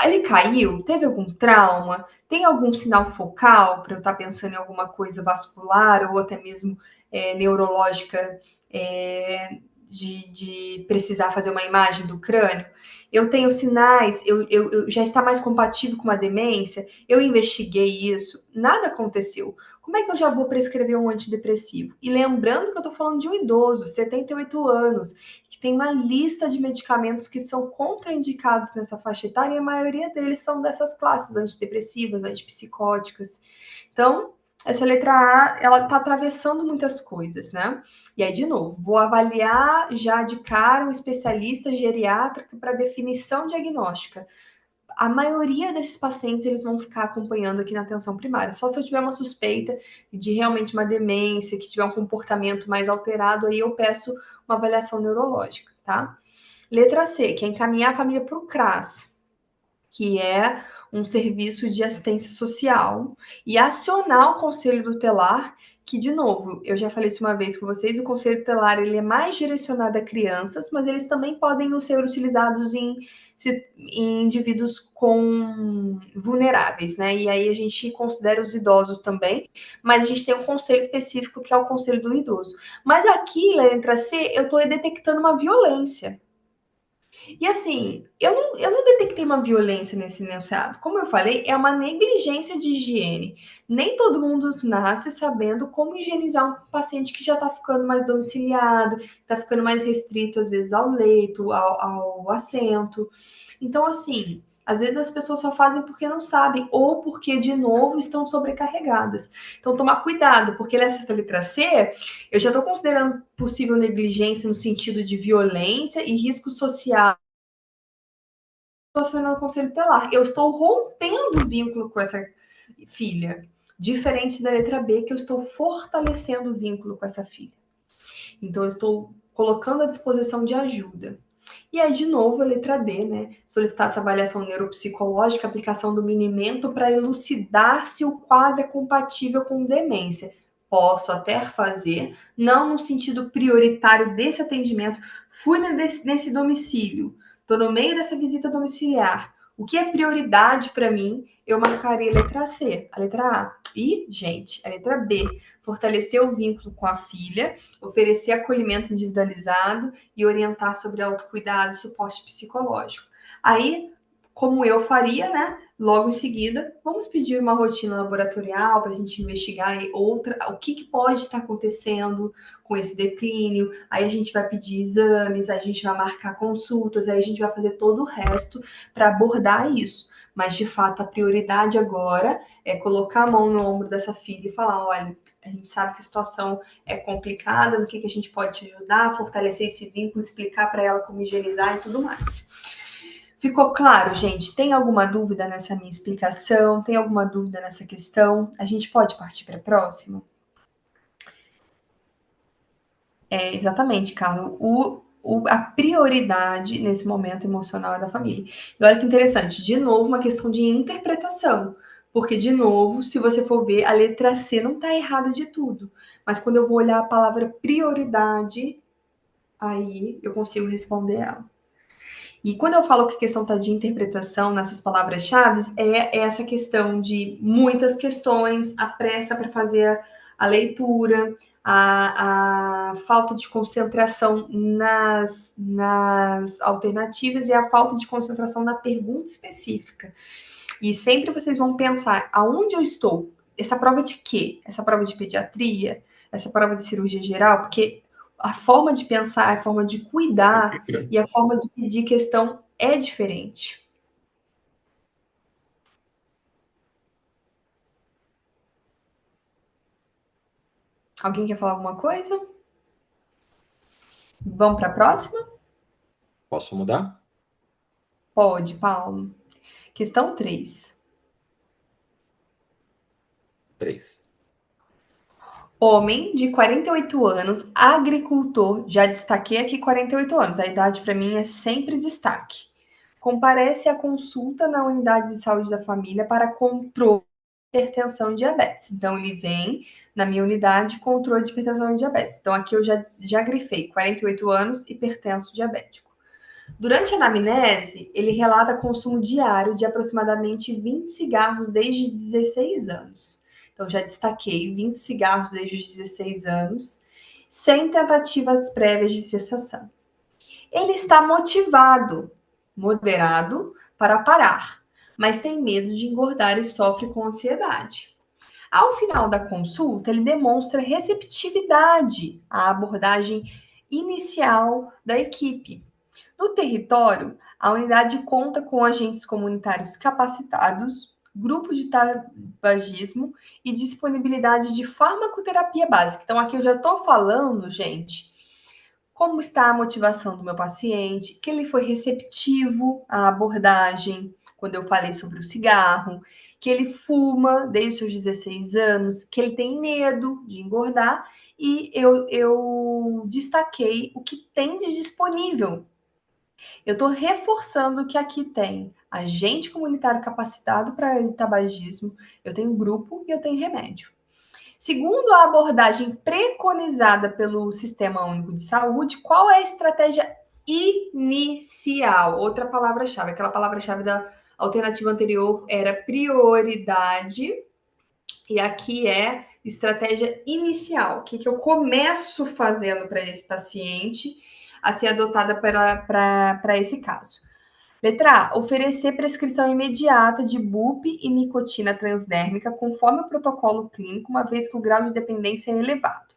Ele caiu? Teve algum trauma? Tem algum sinal focal para eu estar pensando em alguma coisa vascular ou até mesmo neurológica de precisar fazer uma imagem do crânio? Eu tenho sinais, eu já está mais compatível com uma demência? Eu investiguei isso, nada aconteceu. Como é que eu já vou prescrever um antidepressivo? E lembrando que eu estou falando de um idoso, 78 anos, que tem uma lista de medicamentos que são contraindicados nessa faixa etária e a maioria deles são dessas classes antidepressivas, antipsicóticas. Então, essa letra A, ela está atravessando muitas coisas, né? E aí, de novo, vou avaliar já de cara um especialista geriátrico para definição diagnóstica. A maioria desses pacientes, eles vão ficar acompanhando aqui na atenção primária. Só se eu tiver uma suspeita de realmente uma demência, que tiver um comportamento mais alterado, aí eu peço uma avaliação neurológica, tá? Letra C, que é encaminhar a família para o CRAS, que é um serviço de assistência social, e acionar o conselho tutelar, que, de novo, eu já falei isso uma vez com vocês, o conselho tutelar ele é mais direcionado a crianças, mas eles também podem ser utilizados em indivíduos com vulneráveis, né? E aí a gente considera os idosos também, mas a gente tem um conselho específico que é o conselho do idoso. Mas aqui, letra C, eu estou detectando uma violência. E assim, eu não detectei uma violência nesse enunciado. Como eu falei, é uma negligência de higiene. Nem todo mundo nasce sabendo como higienizar um paciente que já está ficando mais domiciliado, está ficando mais restrito, às vezes, ao leito, ao assento. Então, assim, às vezes as pessoas só fazem porque não sabem, ou porque, de novo, estão sobrecarregadas. Então, tomar cuidado, porque nessa letra C, eu já estou considerando possível negligência no sentido de violência e risco social no conselho tutelar. Eu estou rompendo o vínculo com essa filha, diferente da letra B, que eu estou fortalecendo o vínculo com essa filha. Então, eu estou colocando à disposição de ajuda. E aí, de novo, a letra D, né? Solicitar essa avaliação neuropsicológica, aplicação do minimento para elucidar se o quadro é compatível com demência. Posso até fazer, não no sentido prioritário desse atendimento. Fui nesse domicílio, estou no meio dessa visita domiciliar. O que é prioridade para mim? Eu marcarei a letra C, a letra A. E, gente, a letra B, fortalecer o vínculo com a filha, oferecer acolhimento individualizado e orientar sobre autocuidado e suporte psicológico. Aí, como eu faria, né? Logo em seguida, vamos pedir uma rotina laboratorial para a gente investigar o que pode estar acontecendo com esse declínio. Aí a gente vai pedir exames, a gente vai marcar consultas, aí a gente vai fazer todo o resto para abordar isso. Mas, de fato, a prioridade agora é colocar a mão no ombro dessa filha e falar: olha, a gente sabe que a situação é complicada, no que a gente pode te ajudar, fortalecer esse vínculo, explicar para ela como higienizar e tudo mais. Ficou claro, gente? Tem alguma dúvida nessa minha explicação? Tem alguma dúvida nessa questão? A gente pode partir para a próxima? Exatamente, Carlos. A prioridade nesse momento emocional é da família. E olha que interessante, de novo, uma questão de interpretação. Porque, de novo, se você for ver, a letra C não está errada de tudo. Mas quando eu vou olhar a palavra prioridade, aí eu consigo responder ela. E quando eu falo que a questão está de interpretação nessas palavras-chave, é essa questão de muitas questões, a pressa para fazer a leitura, a falta de concentração nas alternativas e a falta de concentração na pergunta específica. E sempre vocês vão pensar, aonde eu estou? Essa prova de quê? Essa prova de pediatria? Essa prova de cirurgia geral? Porque a forma de pensar, a forma de cuidar e a forma de pedir questão é diferente. Alguém quer falar alguma coisa? Vamos para a próxima? Posso mudar? Pode, Paulo. Questão 3. 3. Homem de 48 anos, agricultor, já destaquei aqui 48 anos, a idade para mim é sempre destaque. Comparece à consulta na unidade de saúde da família para controle de hipertensão e diabetes. Então, ele vem na minha unidade controle de hipertensão e diabetes. Então, aqui eu já grifei 48 anos, hipertenso diabético. Durante a anamnese, ele relata consumo diário de aproximadamente 20 cigarros desde 16 anos. Então, já destaquei 20 cigarros desde os 16 anos, sem tentativas prévias de cessação. Ele está motivado, moderado, para parar, mas tem medo de engordar e sofre com ansiedade. Ao final da consulta, ele demonstra receptividade à abordagem inicial da equipe. No território, a unidade conta com agentes comunitários capacitados, grupo de tabagismo e disponibilidade de farmacoterapia básica. Então, aqui eu já estou falando, gente, como está a motivação do meu paciente, que ele foi receptivo à abordagem, quando eu falei sobre o cigarro, que ele fuma desde os seus 16 anos, que ele tem medo de engordar, e eu destaquei o que tem de disponível. Eu estou reforçando que aqui tem agente comunitário capacitado para tabagismo, eu tenho grupo e eu tenho remédio. Segundo a abordagem preconizada pelo Sistema Único de Saúde, qual é a estratégia inicial? Outra palavra-chave, aquela palavra-chave da alternativa anterior era prioridade, e aqui é estratégia inicial. O que eu começo fazendo para esse paciente a ser adotada para esse caso? Letra A. Oferecer prescrição imediata de bup e nicotina transdérmica conforme o protocolo clínico, uma vez que o grau de dependência é elevado.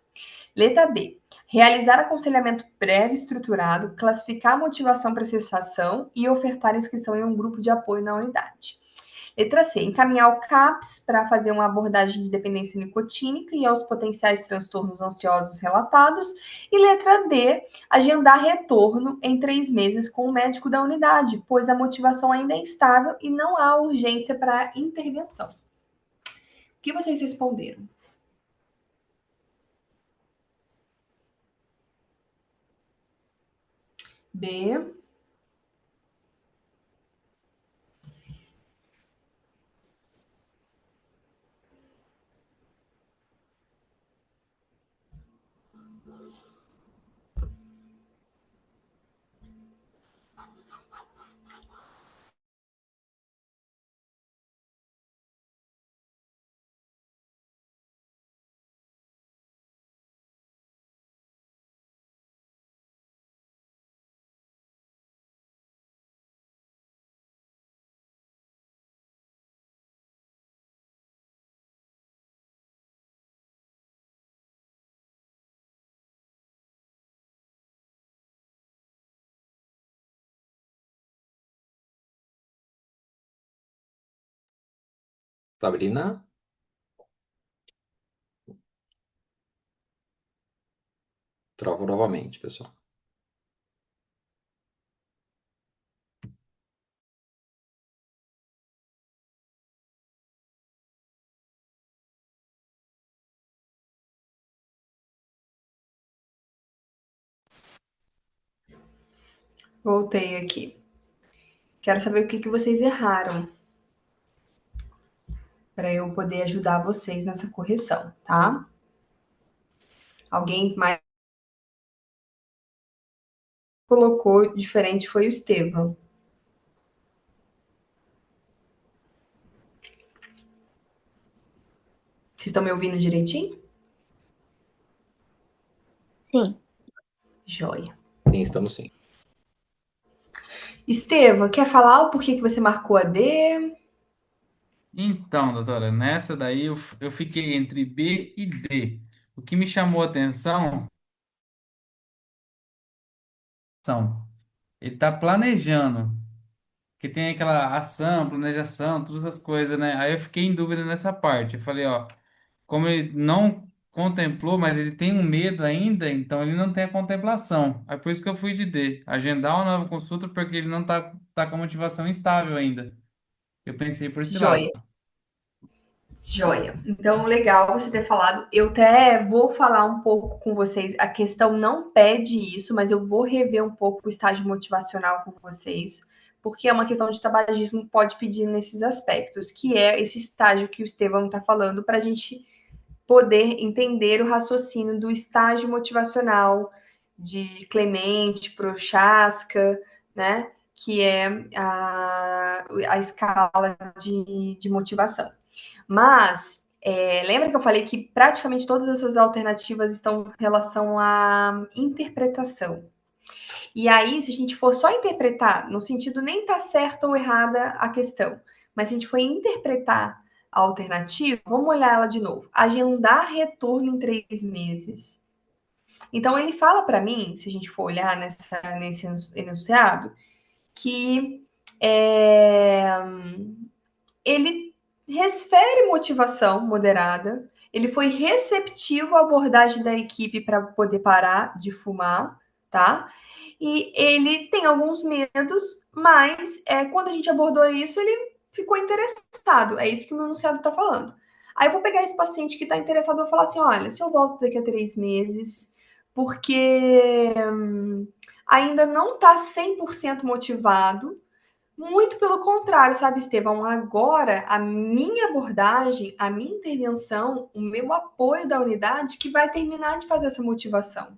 Letra B. Realizar aconselhamento prévio estruturado, classificar a motivação para cessação e ofertar inscrição em um grupo de apoio na unidade. Letra C. Encaminhar o CAPS para fazer uma abordagem de dependência nicotínica e aos potenciais transtornos ansiosos relatados. E letra D. Agendar retorno em 3 meses com o médico da unidade, pois a motivação ainda é instável e não há urgência para intervenção. O que vocês responderam? B. Sabrina, troco novamente, pessoal. Voltei aqui. Quero saber o que vocês erraram, para eu poder ajudar vocês nessa correção, tá? Alguém mais colocou diferente foi o Estevão. Vocês estão me ouvindo direitinho? Sim. Joia. Sim, estamos sim. Estevão, quer falar o porquê que você marcou a D? Então, doutora, nessa daí eu fiquei entre B e D. O que me chamou a atenção são, ele está planejando, que tem aquela ação, planejação, todas as coisas, né? Aí eu fiquei em dúvida nessa parte. Eu falei, ó, como ele não contemplou, mas ele tem um medo ainda, então ele não tem a contemplação. Aí por isso que eu fui de D, agendar uma nova consulta porque ele não tá com a motivação instável ainda. Eu pensei por esse lado. Joia. Joia. Então, legal você ter falado. Eu até vou falar um pouco com vocês. A questão não pede isso, mas eu vou rever um pouco o estágio motivacional com vocês, porque é uma questão de tabagismo, pode pedir nesses aspectos, que é esse estágio que o Estevão está falando, para a gente poder entender o raciocínio do estágio motivacional de Clemente, Prochaska, né? Que é a escala de motivação. Mas lembra que eu falei que praticamente todas essas alternativas estão em relação à interpretação. E aí, se a gente for só interpretar, no sentido nem tá certa ou errada a questão, mas se a gente for interpretar a alternativa, vamos olhar ela de novo. Agendar retorno em 3 meses. Então, ele fala para mim, se a gente for olhar nesse enunciado, que ele refere motivação moderada, ele foi receptivo à abordagem da equipe para poder parar de fumar, tá? E ele tem alguns medos, mas quando a gente abordou isso, ele ficou interessado. É isso que o meu anunciado está falando. Aí eu vou pegar esse paciente que está interessado e vou falar assim: olha, se eu volto daqui a 3 meses, porque ainda não está 100% motivado, muito pelo contrário, sabe, Estevão? Agora, a minha abordagem, a minha intervenção, o meu apoio da unidade que vai terminar de fazer essa motivação.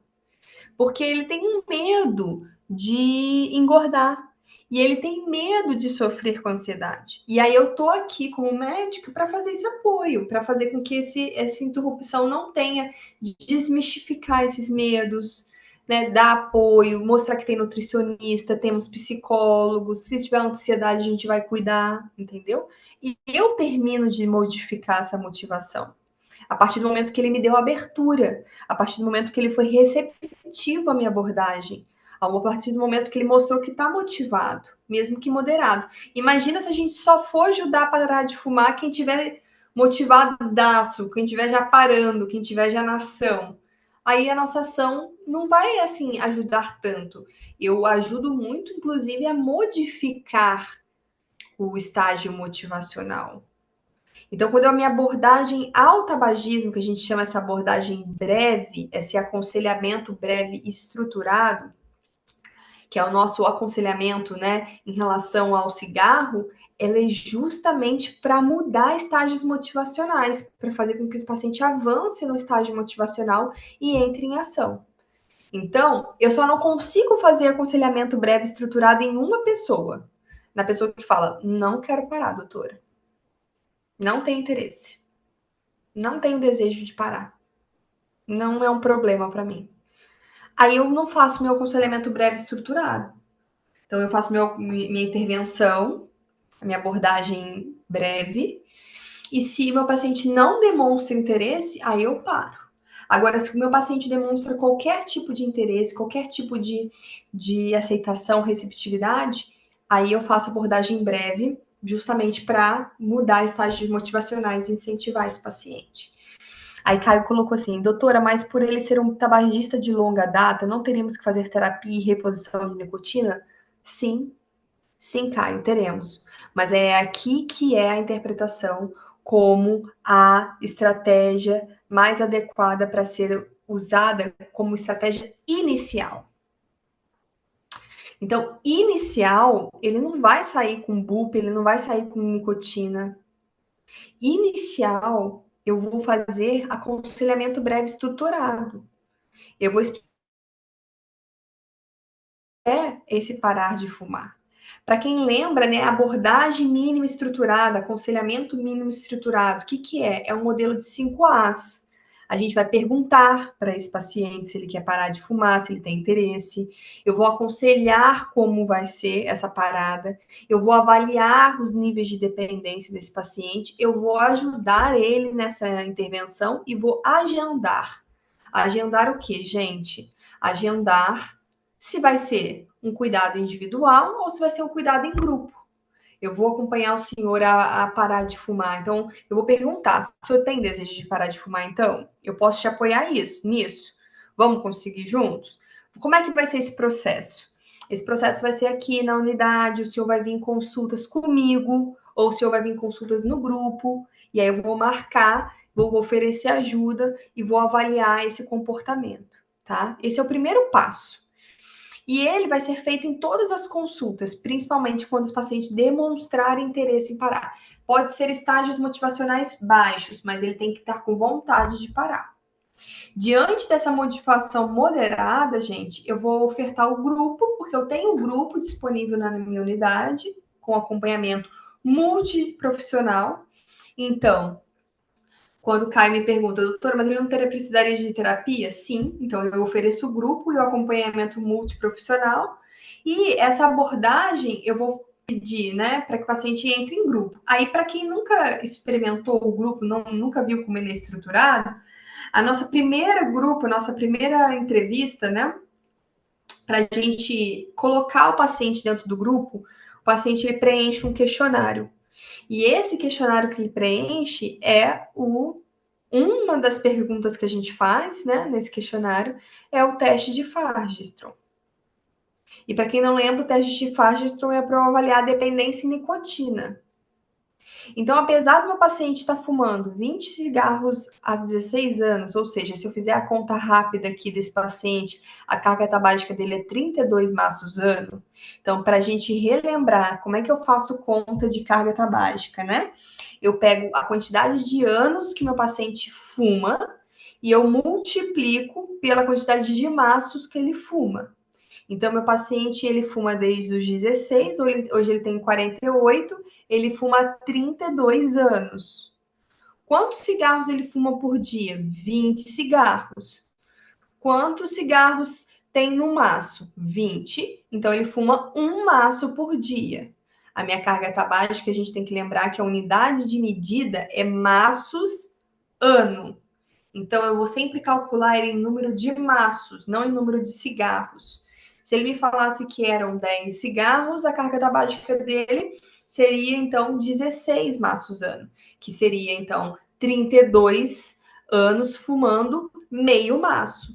Porque ele tem um medo de engordar. E ele tem medo de sofrer com ansiedade. E aí eu tô aqui como médico para fazer esse apoio, para fazer com que essa interrupção não tenha, de desmistificar esses medos, né, dar apoio, mostrar que tem nutricionista, temos psicólogos, se tiver ansiedade a gente vai cuidar, entendeu? E eu termino de modificar essa motivação. A partir do momento que ele me deu abertura, a partir do momento que ele foi receptivo à minha abordagem, a partir do momento que ele mostrou que está motivado, mesmo que moderado. Imagina se a gente só for ajudar a parar de fumar quem tiver motivadaço, quem tiver já parando, quem tiver já na ação. Aí a nossa ação não vai, assim, ajudar tanto. Eu ajudo muito, inclusive, a modificar o estágio motivacional. Então, quando a minha abordagem ao tabagismo, que a gente chama essa abordagem breve, esse aconselhamento breve estruturado, que é o nosso aconselhamento, né, em relação ao cigarro, ela é justamente para mudar estágios motivacionais, para fazer com que esse paciente avance no estágio motivacional e entre em ação. Então, eu só não consigo fazer aconselhamento breve estruturado em uma pessoa. Na pessoa que fala, não quero parar, doutora. Não tem interesse. Não tenho desejo de parar. Não é um problema para mim. Aí eu não faço meu aconselhamento breve estruturado. Então eu faço minha intervenção, a minha abordagem breve, e se meu paciente não demonstra interesse, aí eu paro. Agora, se o meu paciente demonstra qualquer tipo de interesse, qualquer tipo de aceitação, receptividade, aí eu faço abordagem breve, justamente para mudar estágios motivacionais e incentivar esse paciente. Aí Caio colocou assim, doutora, mas por ele ser um tabagista de longa data, não teríamos que fazer terapia e reposição de nicotina? Sim, sim, Caio, teremos. Mas é aqui que é a interpretação como a estratégia mais adequada para ser usada como estratégia inicial. Então, inicial, ele não vai sair com BUP, ele não vai sair com nicotina. Inicial, eu vou fazer aconselhamento breve estruturado. Eu vou é esse parar de fumar? Para quem lembra, né, abordagem mínima estruturada, aconselhamento mínimo estruturado, o que, que é? É um modelo de 5 As. A gente vai perguntar para esse paciente se ele quer parar de fumar, se ele tem interesse. Eu vou aconselhar como vai ser essa parada. Eu vou avaliar os níveis de dependência desse paciente. Eu vou ajudar ele nessa intervenção e vou agendar. Agendar o quê, gente? Agendar se vai ser um cuidado individual ou se vai ser um cuidado em grupo. Eu vou acompanhar o senhor a parar de fumar. Então, eu vou perguntar: o senhor tem desejo de parar de fumar, então? Eu posso te apoiar nisso? Vamos conseguir juntos? Como é que vai ser esse processo? Esse processo vai ser aqui na unidade, o senhor vai vir em consultas comigo, ou o senhor vai vir em consultas no grupo, e aí eu vou marcar, vou oferecer ajuda e vou avaliar esse comportamento, tá? Esse é o primeiro passo. E ele vai ser feito em todas as consultas, principalmente quando os pacientes demonstrarem interesse em parar. Pode ser estágios motivacionais baixos, mas ele tem que estar com vontade de parar. Diante dessa motivação moderada, gente, eu vou ofertar o grupo, porque eu tenho um grupo disponível na minha unidade, com acompanhamento multiprofissional. Então, quando o Caio me pergunta, doutora, mas ele não precisaria de terapia? Sim, então eu ofereço o grupo e o acompanhamento multiprofissional. E essa abordagem eu vou pedir, né, para que o paciente entre em grupo. Aí, para quem nunca experimentou o grupo, nunca viu como ele é estruturado, a nossa primeira grupo, a nossa primeira entrevista, né, para a gente colocar o paciente dentro do grupo, o paciente ele preenche um questionário. E esse questionário que ele preenche é uma das perguntas que a gente faz, né, nesse questionário, é o teste de Fagerstrom. E para quem não lembra, o teste de Fagerstrom é para avaliar a dependência em nicotina. Então, apesar do meu paciente estar fumando 20 cigarros há 16 anos, ou seja, se eu fizer a conta rápida aqui desse paciente, a carga tabágica dele é 32 maços ano. Então, para a gente relembrar como é que eu faço conta de carga tabágica, né? Eu pego a quantidade de anos que meu paciente fuma e eu multiplico pela quantidade de maços que ele fuma. Então, meu paciente, ele fuma desde os 16, hoje ele tem 48, ele fuma há 32 anos. Quantos cigarros ele fuma por dia? 20 cigarros. Quantos cigarros tem no maço? 20. Então, ele fuma um maço por dia. A minha carga tabágica, a gente tem que lembrar que a unidade de medida é maços ano. Então, eu vou sempre calcular ele em número de maços, não em número de cigarros. Se ele me falasse que eram 10 cigarros, a carga tabágica dele seria, então, 16 maços ano, que seria, então, 32 anos fumando meio maço.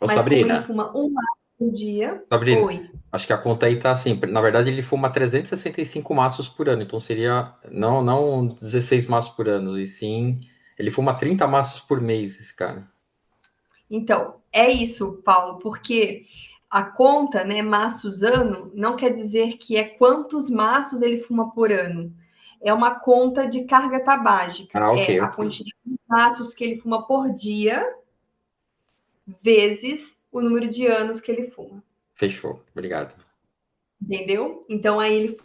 Ô, Mas como ele Sabrina, fuma um maço por dia, Sabrina, oi. acho que a conta aí tá assim. Na verdade, ele fuma 365 maços por ano, então seria não 16 maços por ano, e sim, ele fuma 30 maços por mês, esse cara. Então, é isso, Paulo, porque a conta, né, maços ano, não quer dizer que é quantos maços ele fuma por ano. É uma conta de carga tabágica. Ah, ok, É a ok. quantidade de maços que ele fuma por dia, vezes o número de anos que ele fuma. Fechou, obrigado. Entendeu? Então, aí ele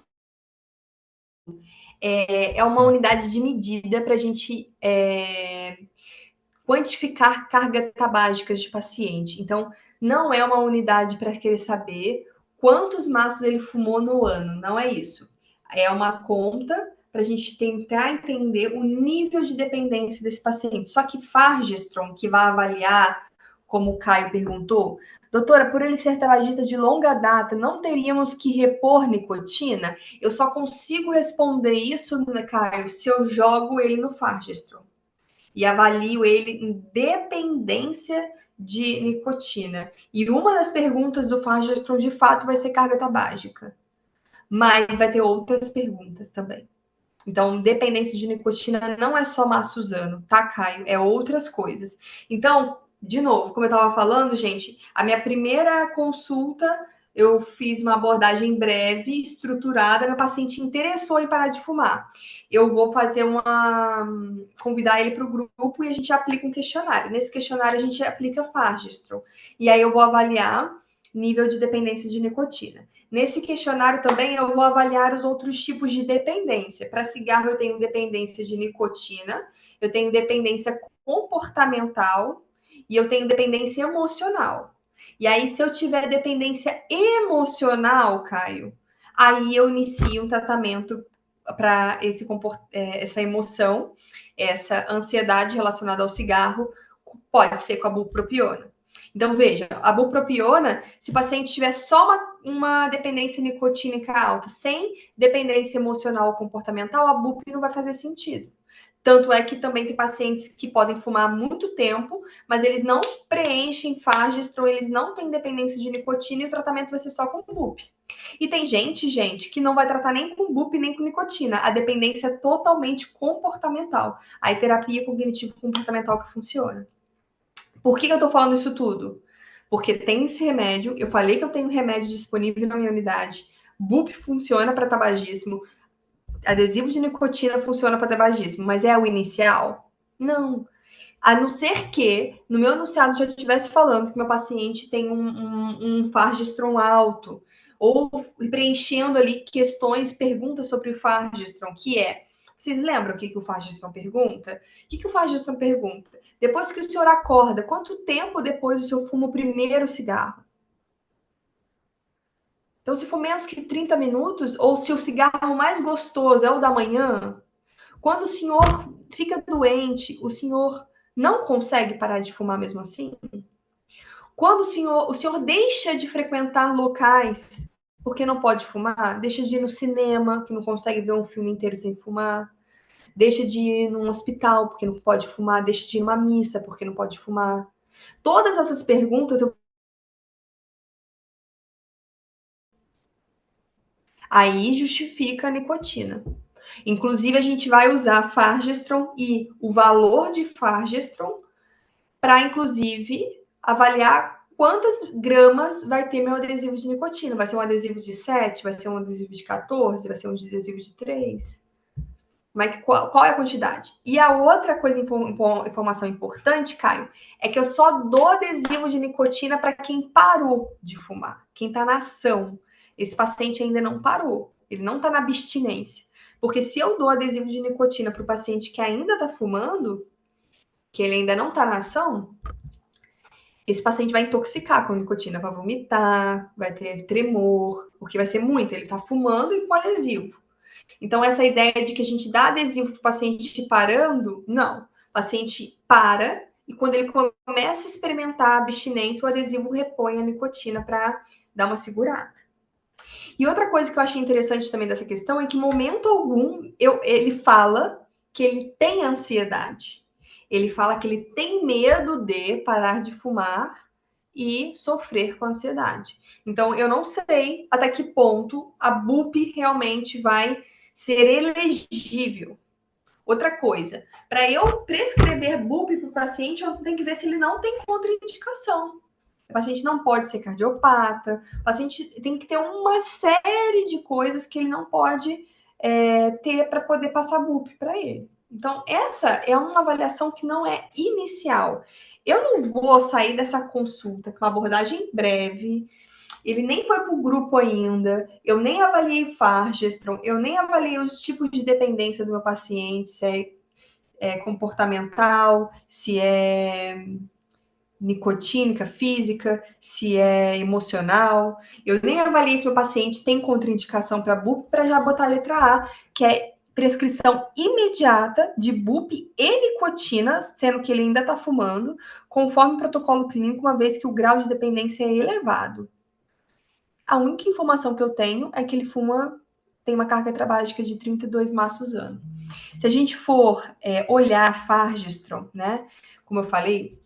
é uma unidade de medida para a gente quantificar cargas tabágicas de paciente. Então, não é uma unidade para querer saber quantos maços ele fumou no ano, não é isso. É uma conta para a gente tentar entender o nível de dependência desse paciente. Só que Fargestrom, que vai avaliar, como o Caio perguntou, doutora, por ele ser tabagista de longa data, não teríamos que repor nicotina? Eu só consigo responder isso, Caio, se eu jogo ele no Fargestrom e avalio ele em dependência de nicotina. E uma das perguntas do Fargestrom, de fato, vai ser carga tabágica. Mas vai ter outras perguntas também. Então, dependência de nicotina não é só maçuzano, tá, Caio? É outras coisas. Então, de novo, como eu estava falando, gente, a minha primeira consulta, eu fiz uma abordagem breve, estruturada, meu paciente interessou em parar de fumar. Eu vou fazer convidar ele para o grupo e a gente aplica um questionário. Nesse questionário, a gente aplica Fargestrom. E aí eu vou avaliar nível de dependência de nicotina. Nesse questionário também eu vou avaliar os outros tipos de dependência. Para cigarro eu tenho dependência de nicotina, eu tenho dependência comportamental e eu tenho dependência emocional. E aí, se eu tiver dependência emocional, Caio, aí eu inicio um tratamento para essa emoção, essa ansiedade relacionada ao cigarro, pode ser com a bupropiona. Então, veja, a bupropiona, se o paciente tiver só uma dependência nicotínica alta, sem dependência emocional ou comportamental, a bup não vai fazer sentido. Tanto é que também tem pacientes que podem fumar há muito tempo, mas eles não preenchem Fargestron, eles não têm dependência de nicotina e o tratamento vai ser só com bup. E tem gente, que não vai tratar nem com bup nem com nicotina. A dependência é totalmente comportamental. Aí terapia cognitivo-comportamental que funciona. Por que eu tô falando isso tudo? Porque tem esse remédio, eu falei que eu tenho remédio disponível na minha unidade. Bup funciona para tabagismo, adesivo de nicotina funciona para tabagismo, mas é o inicial? Não. A não ser que no meu anunciado já estivesse falando que meu paciente tem um Fargestron alto, ou preenchendo ali questões, perguntas sobre o Fargestron, que é. Vocês lembram o que o Fargestron pergunta? O que o Fargestron pergunta? Depois que o senhor acorda, quanto tempo depois o senhor fuma o primeiro cigarro? Então, se for menos que 30 minutos, ou se o cigarro mais gostoso é o da manhã, quando o senhor fica doente, o senhor não consegue parar de fumar mesmo assim? Quando o senhor deixa de frequentar locais porque não pode fumar, deixa de ir no cinema, que não consegue ver um filme inteiro sem fumar, deixa de ir num hospital porque não pode fumar, deixa de ir numa missa porque não pode fumar. Todas essas perguntas aí justifica a nicotina. Inclusive, a gente vai usar Fargestron e o valor de Fargestron para, inclusive, avaliar quantas gramas vai ter meu adesivo de nicotina. Vai ser um adesivo de 7? Vai ser um adesivo de 14? Vai ser um adesivo de 3? Qual é a quantidade? E a outra informação importante, Caio, é que eu só dou adesivo de nicotina para quem parou de fumar, quem está na ação. Esse paciente ainda não parou, ele não está na abstinência. Porque se eu dou adesivo de nicotina para o paciente que ainda está fumando, que ele ainda não está na ação, esse paciente vai intoxicar com nicotina, vai vomitar, vai ter tremor, porque vai ser muito, ele está fumando e com adesivo. Então, essa ideia de que a gente dá adesivo para o paciente parando, não. O paciente para e quando ele começa a experimentar a abstinência, o adesivo repõe a nicotina para dar uma segurada. E outra coisa que eu achei interessante também dessa questão é que, em momento algum, ele fala que ele tem ansiedade. Ele fala que ele tem medo de parar de fumar e sofrer com ansiedade. Então, eu não sei até que ponto a BUP realmente vai ser elegível. Outra coisa, para eu prescrever BUP para o paciente, eu tenho que ver se ele não tem contraindicação. O paciente não pode ser cardiopata, o paciente tem que ter uma série de coisas que ele não pode ter para poder passar BUP para ele. Então, essa é uma avaliação que não é inicial. Eu não vou sair dessa consulta com uma abordagem breve, ele nem foi para o grupo ainda, eu nem avaliei Fargestron, eu nem avaliei os tipos de dependência do meu paciente, se é comportamental, se é nicotínica, física, se é emocional. Eu nem avaliei se meu paciente tem contraindicação para BUP para já botar a letra A, que é prescrição imediata de BUP e nicotina, sendo que ele ainda está fumando, conforme o protocolo clínico, uma vez que o grau de dependência é elevado. A única informação que eu tenho é que ele tem uma carga tetrabágica de 32 maços ano. Se a gente for olhar Fargestron, né? Como eu falei,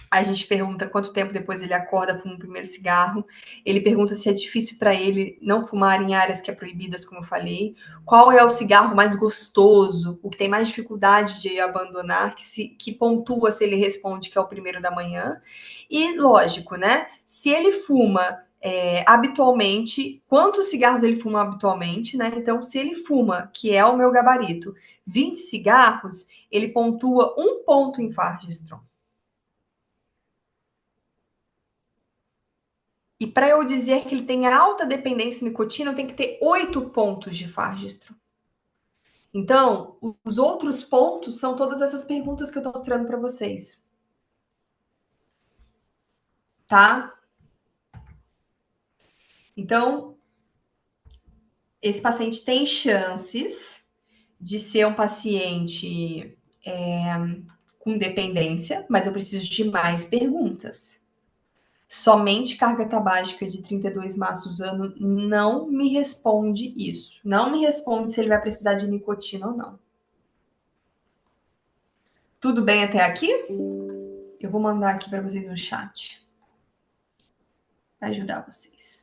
a gente pergunta quanto tempo depois ele acorda, fuma o primeiro cigarro. Ele pergunta se é difícil para ele não fumar em áreas que é proibidas, como eu falei. Qual é o cigarro mais gostoso, o que tem mais dificuldade de abandonar, que pontua se ele responde que é o primeiro da manhã. E, lógico, né? Se ele fuma habitualmente, quantos cigarros ele fuma habitualmente, né? Então, se ele fuma, que é o meu gabarito, 20 cigarros, ele pontua 1 ponto em Fargestron. E para eu dizer que ele tem alta dependência em nicotina, eu tenho que ter 8 pontos de Fargestrom. Então, os outros pontos são todas essas perguntas que eu estou mostrando para vocês. Tá? Então, esse paciente tem chances de ser um paciente com dependência, mas eu preciso de mais perguntas. Somente carga tabágica de 32 maços ano não me responde isso. Não me responde se ele vai precisar de nicotina ou não. Tudo bem até aqui? Eu vou mandar aqui para vocês no chat. Para ajudar vocês.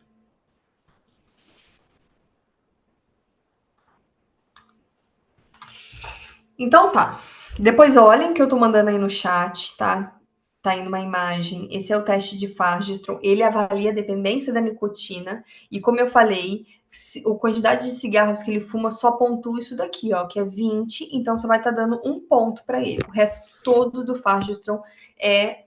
Então tá. Depois olhem que eu tô mandando aí no chat, tá? Tá indo uma imagem. Esse é o teste de Fargestrom. Ele avalia a dependência da nicotina. E como eu falei, a quantidade de cigarros que ele fuma só pontua isso daqui, ó, que é 20. Então só vai estar dando 1 ponto para ele. O resto todo do Fargestrom é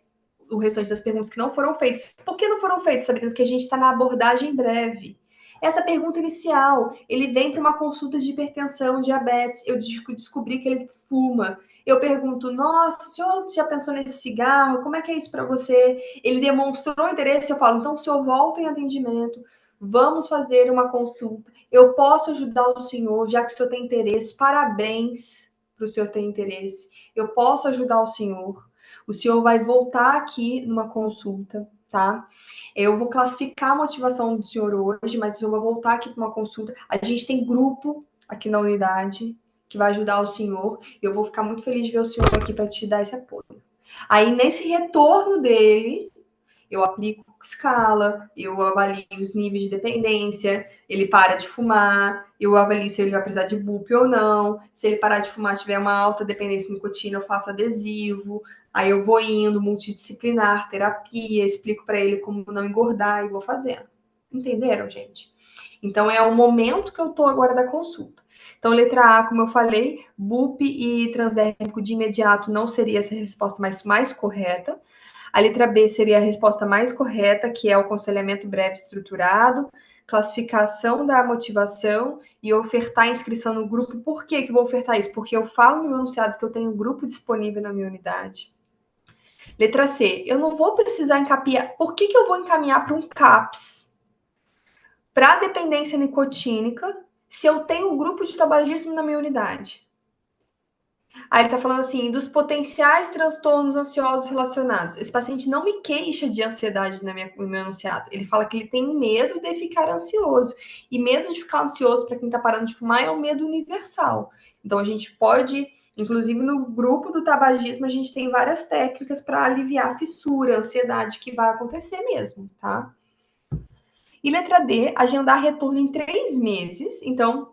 o restante das perguntas que não foram feitas. Por que não foram feitas, Sabrina? Porque a gente está na abordagem breve. Essa pergunta inicial, ele vem para uma consulta de hipertensão, diabetes, eu descobri que ele fuma. Eu pergunto, nossa, o senhor já pensou nesse cigarro? Como é que é isso para você? Ele demonstrou interesse, eu falo, então o senhor volta em atendimento, vamos fazer uma consulta. Eu posso ajudar o senhor, já que o senhor tem interesse. Parabéns para o senhor ter interesse. Eu posso ajudar o senhor. O senhor vai voltar aqui numa consulta, tá? Eu vou classificar a motivação do senhor hoje, mas eu vou voltar aqui para uma consulta. A gente tem grupo aqui na unidade que vai ajudar o senhor. Eu vou ficar muito feliz de ver o senhor aqui para te dar esse apoio. Aí, nesse retorno dele, eu aplico escala, eu avalio os níveis de dependência, ele para de fumar, eu avalio se ele vai precisar de BUP ou não, se ele parar de fumar, tiver uma alta dependência de nicotina, eu faço adesivo, aí eu vou indo, multidisciplinar, terapia, explico para ele como não engordar e vou fazendo. Entenderam, gente? Então, é o momento que eu estou agora da consulta. Então, letra A, como eu falei, BUP e transdérmico de imediato não seria essa resposta mais correta. A letra B seria a resposta mais correta, que é o aconselhamento breve estruturado, classificação da motivação e ofertar a inscrição no grupo. Por que eu vou ofertar isso? Porque eu falo no meu anunciado que eu tenho um grupo disponível na minha unidade. Letra C, eu não vou precisar encaminhar. Por que eu vou encaminhar para um CAPS? Para dependência nicotínica, se eu tenho um grupo de tabagismo na minha unidade. Aí ele está falando assim, dos potenciais transtornos ansiosos relacionados. Esse paciente não me queixa de ansiedade no meu anunciado. Ele fala que ele tem medo de ficar ansioso. E medo de ficar ansioso, para quem está parando de fumar, é um medo universal. Então, a gente pode, inclusive no grupo do tabagismo, a gente tem várias técnicas para aliviar a fissura, a ansiedade que vai acontecer mesmo, tá? E letra D, agendar retorno em 3 meses. Então,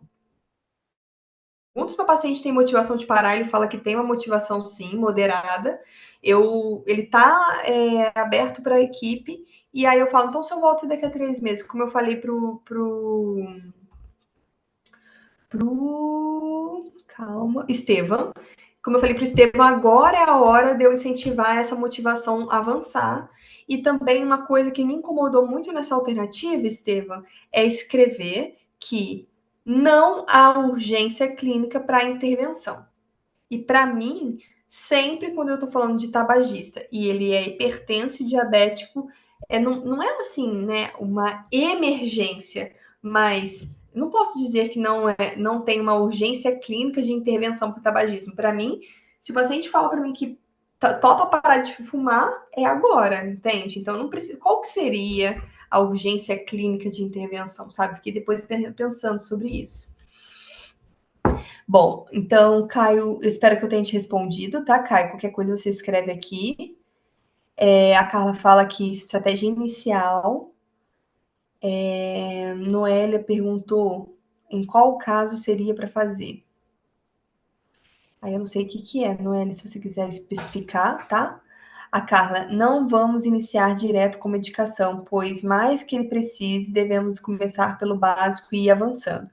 muitos do meu paciente tem motivação de parar, ele fala que tem uma motivação, sim, moderada. Ele está aberto para a equipe, e aí eu falo, então se eu volto daqui a 3 meses, como eu falei calma, Estevam, como eu falei para o Estevam, agora é a hora de eu incentivar essa motivação a avançar. E também uma coisa que me incomodou muito nessa alternativa, Estevam, é escrever que não há urgência clínica para a intervenção. E para mim, sempre quando eu estou falando de tabagista e ele é hipertenso e diabético, não é assim, né, uma emergência, mas não posso dizer que não tem uma urgência clínica de intervenção para o tabagismo. Para mim, se o paciente fala para mim que topa parar de fumar, é agora, entende? Então, não precisa. Qual que seria a urgência clínica de intervenção, sabe? Fiquei depois pensando sobre isso. Bom, então, Caio, eu espero que eu tenha te respondido, tá, Caio? Qualquer coisa você escreve aqui. A Carla fala que estratégia inicial. Noélia perguntou em qual caso seria para fazer. Aí eu não sei o que é, Noélia, se você quiser especificar, tá? A Carla, não vamos iniciar direto com medicação, pois mais que ele precise, devemos começar pelo básico e ir avançando.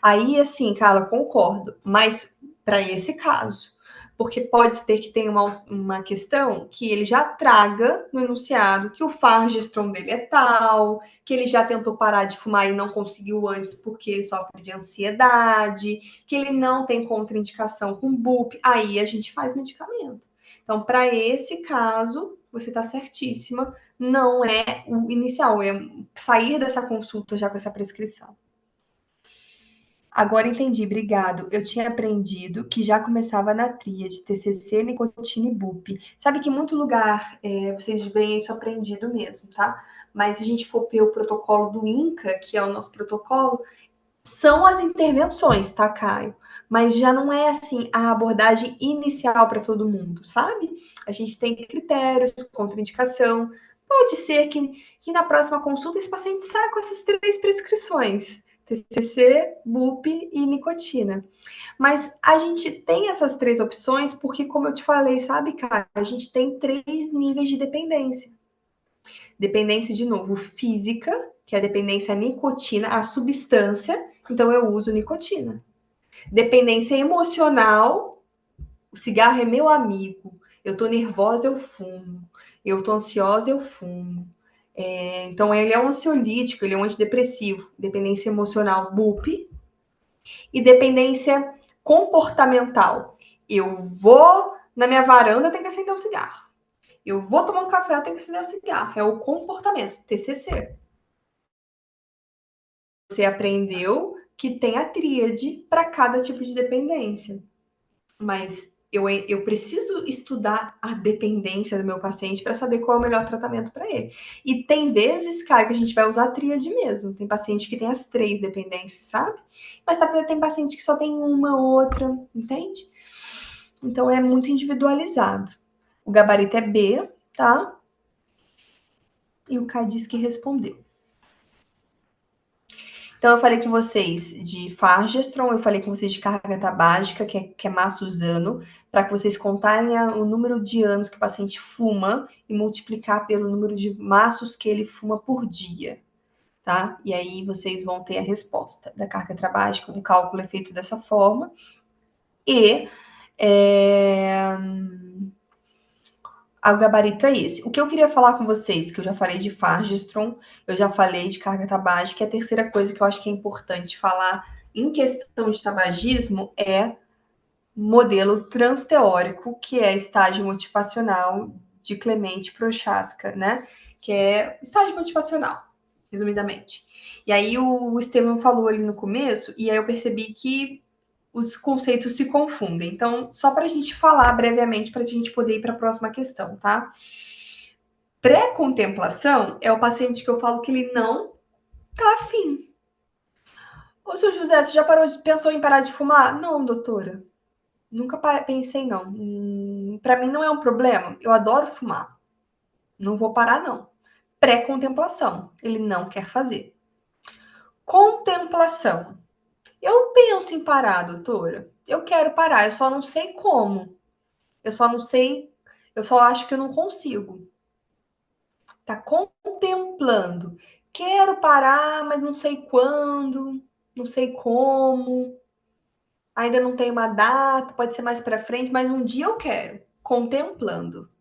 Aí, assim, Carla, concordo, mas para esse caso, porque pode ser que tenha uma questão que ele já traga no enunciado que o fargestron dele é tal, que ele já tentou parar de fumar e não conseguiu antes porque ele sofre de ansiedade, que ele não tem contraindicação com BUP, aí a gente faz medicamento. Então, para esse caso, você está certíssima, não é o inicial, é sair dessa consulta já com essa prescrição. Agora entendi, obrigado. Eu tinha aprendido que já começava na tríade, TCC, nicotina e BUP. Sabe que em muito lugar vocês veem isso aprendido mesmo, tá? Mas se a gente for ver o protocolo do INCA, que é o nosso protocolo, são as intervenções, tá, Caio? Mas já não é assim a abordagem inicial para todo mundo, sabe? A gente tem critérios, contraindicação. Pode ser que na próxima consulta esse paciente saia com essas 3 prescrições: TCC, BUP e nicotina. Mas a gente tem essas 3 opções porque, como eu te falei, sabe, cara, a gente tem 3 níveis de dependência. Dependência, de novo, física, que é a dependência à nicotina, a substância, então eu uso nicotina. Dependência emocional, o cigarro é meu amigo, eu tô nervosa, eu fumo, eu tô ansiosa, eu fumo. Então ele é um ansiolítico, ele é um antidepressivo. Dependência emocional, BUP. E dependência comportamental, eu vou na minha varanda, tem que acender um cigarro. Eu vou tomar um café, eu tenho que acender um cigarro. É o comportamento, TCC. Você aprendeu que tem a tríade para cada tipo de dependência. Mas eu preciso estudar a dependência do meu paciente para saber qual é o melhor tratamento para ele. E tem vezes, cara, que a gente vai usar a tríade mesmo. Tem paciente que tem as 3 dependências, sabe? Mas tem paciente que só tem uma ou outra, entende? Então é muito individualizado. O gabarito é B, tá? E o Kai disse que respondeu. Então, eu falei com vocês de Fargestron, eu falei com vocês de carga tabágica, que é Massuzano, para que vocês contarem o número de anos que o paciente fuma e multiplicar pelo número de maços que ele fuma por dia, tá? E aí vocês vão ter a resposta da carga tabágica, o cálculo é feito dessa forma. E o gabarito é esse. O que eu queria falar com vocês, que eu já falei de Fargestron, eu já falei de carga tabágica, e a terceira coisa que eu acho que é importante falar em questão de tabagismo é modelo transteórico, que é estágio motivacional de Clemente Prochaska, né? Que é estágio motivacional, resumidamente. E aí o Estevam falou ali no começo, e aí eu percebi que os conceitos se confundem. Então, só para a gente falar brevemente, para a gente poder ir para a próxima questão, tá? Pré-contemplação é o paciente que eu falo que ele não tá afim. Ô, seu José, você já pensou em parar de fumar? Não, doutora. Nunca pensei, não. Para mim não é um problema. Eu adoro fumar. Não vou parar, não. Pré-contemplação. Ele não quer fazer. Contemplação. Eu penso em parar, doutora. Eu quero parar, eu só não sei como. Eu só acho que eu não consigo. Tá contemplando. Quero parar, mas não sei quando, não sei como. Ainda não tem uma data, pode ser mais para frente, mas um dia eu quero. Contemplando.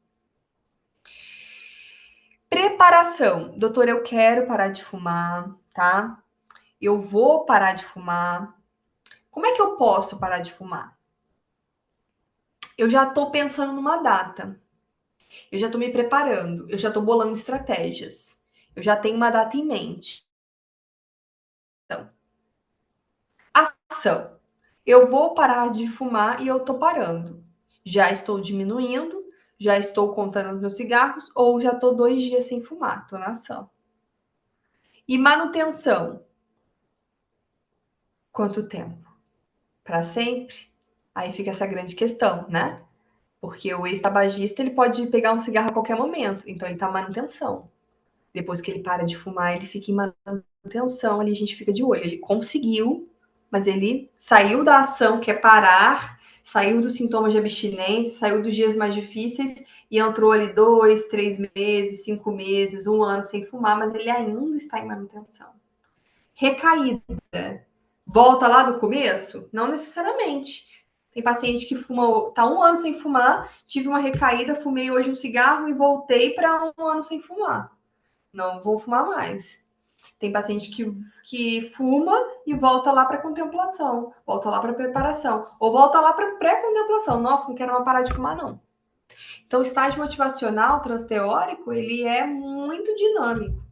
Preparação. Doutor, eu quero parar de fumar, tá? Eu vou parar de fumar. Como é que eu posso parar de fumar? Eu já estou pensando numa data. Eu já estou me preparando. Eu já estou bolando estratégias. Eu já tenho uma data em mente. Ação. Eu vou parar de fumar e eu estou parando. Já estou diminuindo, já estou contando os meus cigarros ou já estou 2 dias sem fumar. Estou na ação. E manutenção. Quanto tempo? Para sempre? Aí fica essa grande questão, né? Porque o ex-tabagista ele pode pegar um cigarro a qualquer momento, então ele está em manutenção. Depois que ele para de fumar, ele fica em manutenção, ali a gente fica de olho. Ele conseguiu, mas ele saiu da ação, que é parar, saiu dos sintomas de abstinência, saiu dos dias mais difíceis e entrou ali 2, 3 meses, 5 meses, 1 ano sem fumar, mas ele ainda está em manutenção. Recaída. Volta lá do começo? Não necessariamente. Tem paciente que fuma, tá 1 ano sem fumar, tive uma recaída, fumei hoje um cigarro e voltei para 1 ano sem fumar. Não vou fumar mais. Tem paciente que fuma e volta lá para contemplação, volta lá para preparação, ou volta lá para pré-contemplação. Nossa, não quero mais parar de fumar, não. Então, o estágio motivacional transteórico, ele é muito dinâmico.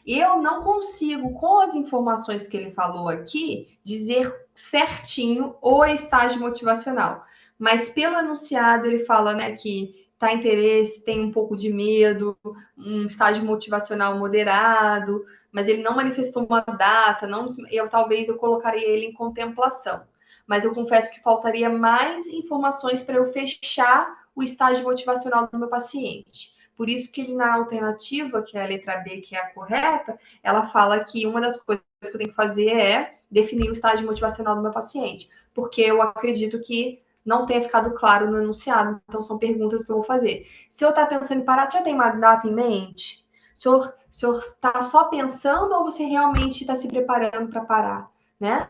Eu não consigo, com as informações que ele falou aqui, dizer certinho o estágio motivacional. Mas pelo enunciado, ele fala, né, que tá interesse, tem um pouco de medo, um estágio motivacional moderado, mas ele não manifestou uma data, não, talvez eu colocaria ele em contemplação. Mas eu confesso que faltaria mais informações para eu fechar o estágio motivacional do meu paciente. Por isso que ele, na alternativa, que é a letra B, que é a correta, ela fala que uma das coisas que eu tenho que fazer é definir o estágio motivacional do meu paciente, porque eu acredito que não tenha ficado claro no enunciado. Então, são perguntas que eu vou fazer. Se eu estar pensando em parar, você já tem uma data em mente? O senhor está só pensando ou você realmente está se preparando para parar, né?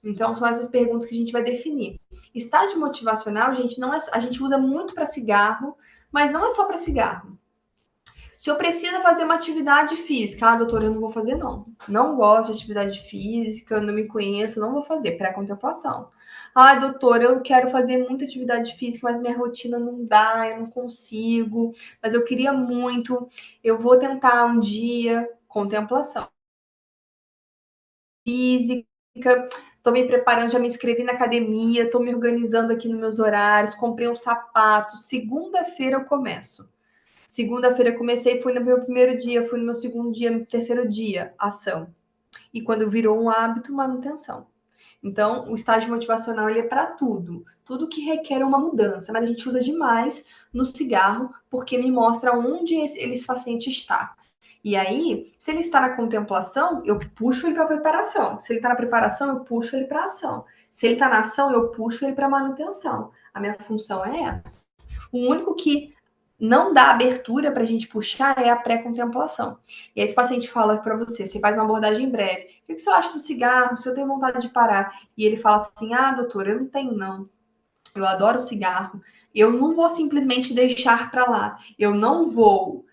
Então, são essas perguntas que a gente vai definir. Estágio motivacional, gente, não é, a gente usa muito para cigarro, mas não é só para cigarro. Se eu preciso fazer uma atividade física, doutora, eu não vou fazer, não. Não gosto de atividade física, não me conheço, não vou fazer. Pré-contemplação. Doutora, eu quero fazer muita atividade física, mas minha rotina não dá, eu não consigo, mas eu queria muito, eu vou tentar um dia. Contemplação. Física, estou me preparando, já me inscrevi na academia, estou me organizando aqui nos meus horários, comprei um sapato, segunda-feira eu começo. Segunda-feira comecei, fui no meu primeiro dia, fui no meu segundo dia, no terceiro dia, ação. E quando virou um hábito, manutenção. Então, o estágio motivacional ele é para tudo. Tudo que requer uma mudança. Mas a gente usa demais no cigarro, porque me mostra onde esse paciente está. E aí, se ele está na contemplação, eu puxo ele para a preparação. Se ele está na preparação, eu puxo ele para a ação. Se ele está na ação, eu puxo ele para a manutenção. A minha função é essa. O único que não dá abertura para a gente puxar é a pré-contemplação. E aí, esse paciente fala para você, você faz uma abordagem breve. O que você acha do cigarro? Se eu tenho vontade de parar. E ele fala assim, doutora, eu não tenho, não. Eu adoro cigarro. Eu não vou simplesmente deixar para lá. Eu não vou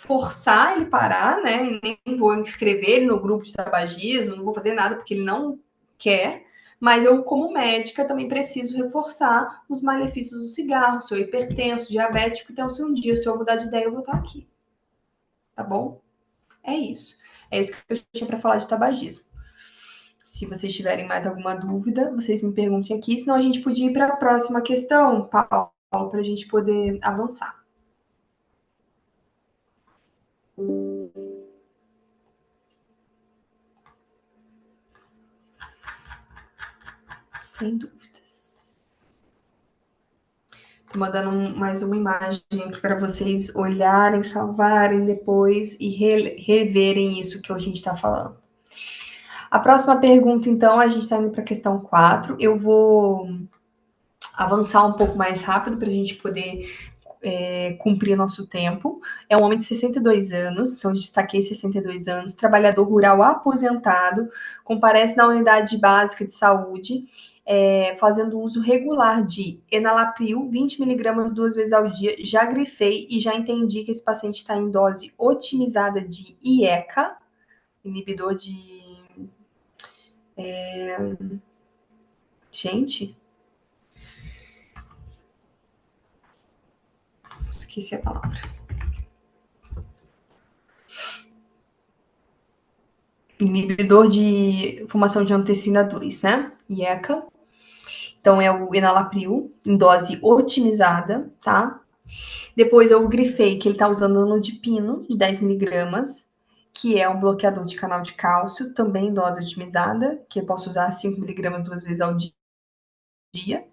forçar ele parar, né? Nem vou inscrever ele no grupo de tabagismo, não vou fazer nada porque ele não quer. Mas eu, como médica, também preciso reforçar os malefícios do cigarro. Se eu hipertenso, diabético, então se um dia o senhor mudar de ideia, eu vou estar aqui. Tá bom? É isso. É isso que eu tinha para falar de tabagismo. Se vocês tiverem mais alguma dúvida, vocês me perguntem aqui, senão a gente podia ir para a próxima questão, Paulo, para a gente poder avançar. Sem dúvidas. Estou mandando mais uma imagem aqui para vocês olharem, salvarem depois e reverem isso que a gente está falando. A próxima pergunta, então, a gente está indo para a questão 4. Eu vou avançar um pouco mais rápido para a gente poder cumprir nosso tempo. É um homem de 62 anos, então eu destaquei 62 anos, trabalhador rural aposentado, comparece na unidade básica de saúde, fazendo uso regular de enalapril, 20 miligramas 2 vezes ao dia. Já grifei e já entendi que esse paciente está em dose otimizada de IECA, inibidor de... Gente... Esqueci a palavra. Inibidor de formação de angiotensina 2, né? IECA. Então, é o enalapril, em dose otimizada, tá? Depois, eu grifei que ele tá usando anodipino, de 10 miligramas, que é um bloqueador de canal de cálcio, também em dose otimizada, que eu posso usar 5 miligramas 2 vezes ao dia.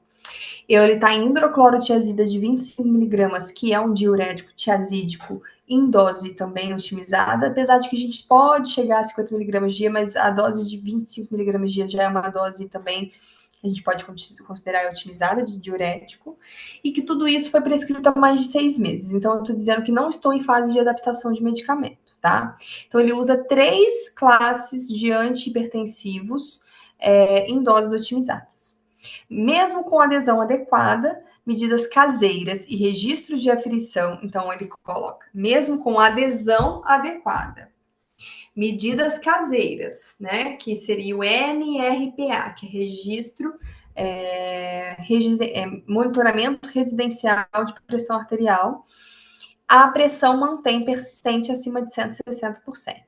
Ele está em hidroclorotiazida de 25 miligramas, que é um diurético tiazídico em dose também otimizada, apesar de que a gente pode chegar a 50 miligramas dia, mas a dose de 25 miligramas dia já é uma dose também que a gente pode considerar otimizada de diurético, e que tudo isso foi prescrito há mais de 6 meses. Então, eu estou dizendo que não estou em fase de adaptação de medicamento, tá? Então, ele usa 3 classes de antihipertensivos em doses otimizadas. Mesmo com adesão adequada, medidas caseiras e registro de aferição, então ele coloca, mesmo com adesão adequada. Medidas caseiras, né, que seria o MRPA, que é registro, monitoramento residencial de pressão arterial, a pressão mantém persistente acima de 160%.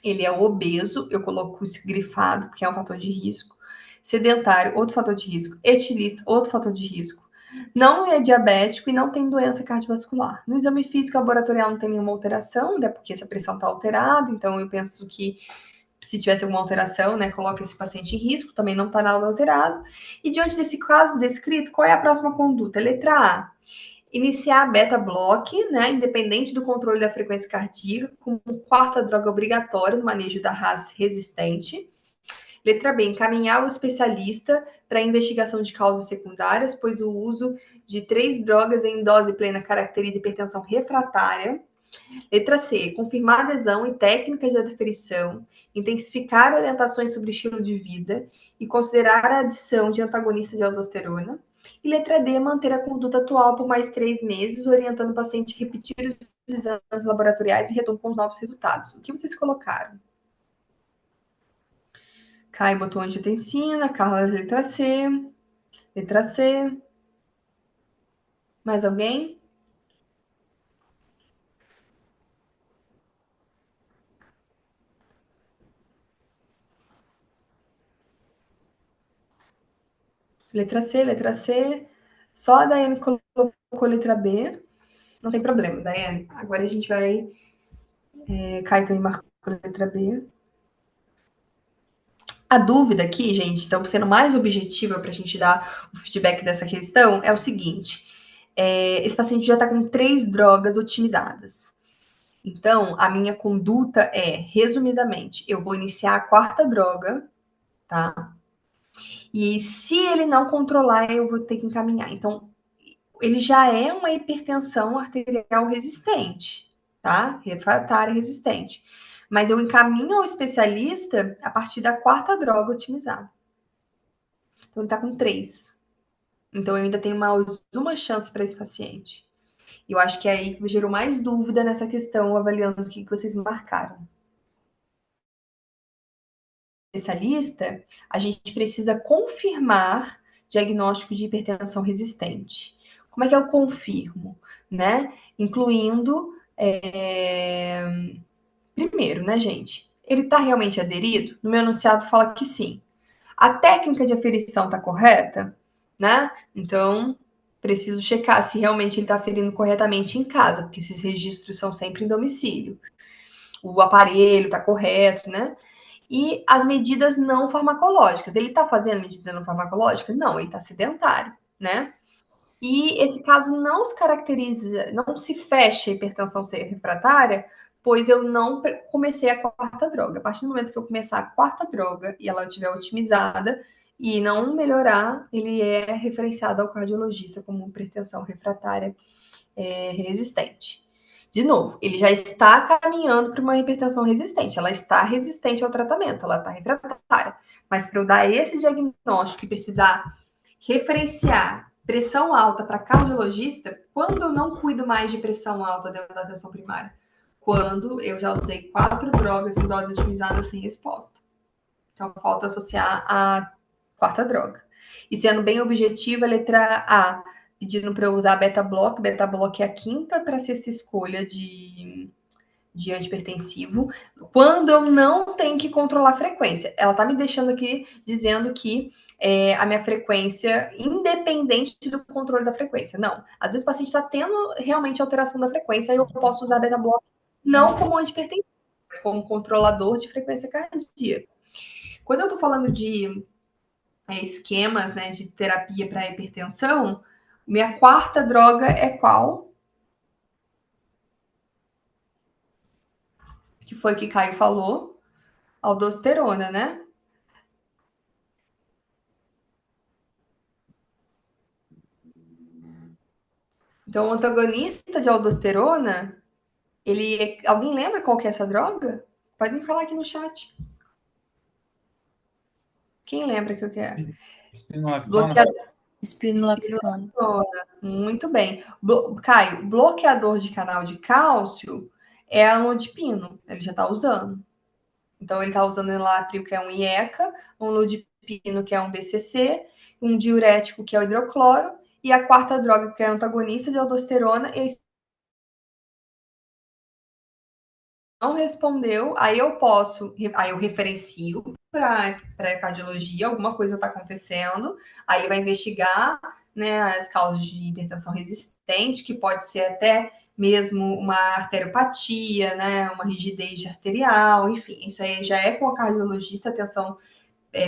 Ele é obeso, eu coloco isso grifado, porque é um fator de risco. Sedentário, outro fator de risco. Etilista, outro fator de risco. Não é diabético e não tem doença cardiovascular. No exame físico laboratorial não tem nenhuma alteração, né, porque essa pressão está alterada, então eu penso que se tivesse alguma alteração, né, coloca esse paciente em risco, também não está nada alterado. E diante desse caso descrito, qual é a próxima conduta? Letra A. Iniciar beta-block, né, independente do controle da frequência cardíaca, como quarta droga obrigatória no manejo da RAS resistente. Letra B, encaminhar o especialista para investigação de causas secundárias, pois o uso de 3 drogas em dose plena caracteriza hipertensão refratária. Letra C, confirmar adesão e técnicas de aferição, intensificar orientações sobre estilo de vida e considerar a adição de antagonista de aldosterona. E letra D, manter a conduta atual por mais 3 meses, orientando o paciente a repetir os exames laboratoriais e retorno com os novos resultados. O que vocês colocaram? Caio botou angiotensina, Carla letra C. Letra C. Mais alguém? Letra C, letra C. Só a Daiane colocou letra B. Não tem problema, Daiane. Agora a gente vai... Caio também marcou letra B. A dúvida aqui, gente, então, sendo mais objetiva para a gente dar o feedback dessa questão, é o seguinte. Esse paciente já está com 3 drogas otimizadas. Então, a minha conduta é, resumidamente, eu vou iniciar a 4ª droga, tá? E se ele não controlar, eu vou ter que encaminhar. Então, ele já é uma hipertensão arterial resistente, tá? Refratária resistente. Mas eu encaminho ao especialista a partir da 4ª droga otimizada. Então, ele tá com 3. Então, eu ainda tenho mais uma chance para esse paciente. E eu acho que é aí que gerou mais dúvida nessa questão, avaliando o que vocês marcaram. Especialista, a gente precisa confirmar diagnóstico de hipertensão resistente. Como é que eu confirmo? Né? Incluindo, primeiro, né, gente? Ele está realmente aderido? No meu enunciado fala que sim. A técnica de aferição está correta? Né? Então, preciso checar se realmente ele está aferindo corretamente em casa, porque esses registros são sempre em domicílio. O aparelho está correto, né? E as medidas não farmacológicas. Ele está fazendo medida não farmacológica? Não, ele está sedentário, né? E esse caso não se caracteriza, não se fecha a hipertensão refratária, pois eu não comecei a 4ª droga. A partir do momento que eu começar a 4ª droga e ela estiver otimizada e não melhorar, ele é referenciado ao cardiologista como hipertensão refratária resistente. De novo, ele já está caminhando para uma hipertensão resistente. Ela está resistente ao tratamento, ela está refratária. Mas para eu dar esse diagnóstico e precisar referenciar pressão alta para cardiologista, quando eu não cuido mais de pressão alta dentro da atenção primária? Quando eu já usei 4 drogas em dose otimizada sem resposta. Então, falta associar a 4ª droga. E sendo bem objetiva, a letra A, pedindo para eu usar beta-block. Beta-block é a 5ª para ser essa escolha de antihipertensivo, quando eu não tenho que controlar a frequência. Ela está me deixando aqui dizendo que a minha frequência, independente do controle da frequência. Não. Às vezes o paciente está tendo realmente alteração da frequência, aí eu posso usar beta-block não como antihipertensivo, mas como controlador de frequência cardíaca. Quando eu estou falando de esquemas, né, de terapia para hipertensão, minha 4ª droga é qual? Que foi que Caio falou? Aldosterona, né? Então, o antagonista de aldosterona, alguém lembra qual que é essa droga? Pode me falar aqui no chat. Quem lembra que eu quero? Espironolactona? Espironolactona. Muito bem. Caio, bloqueador de canal de cálcio é a amlodipino. Ele já está usando. Então, ele está usando enalapril, que é um IECA, um lodipino, que é um BCC, um diurético, que é o hidrocloro, e a quarta droga, que é antagonista de aldosterona, e não respondeu, aí eu referencio para cardiologia, alguma coisa está acontecendo, aí vai investigar, né, as causas de hipertensão resistente, que pode ser até mesmo uma arteriopatia, né, uma rigidez arterial, enfim, isso aí já é com a cardiologista, a atenção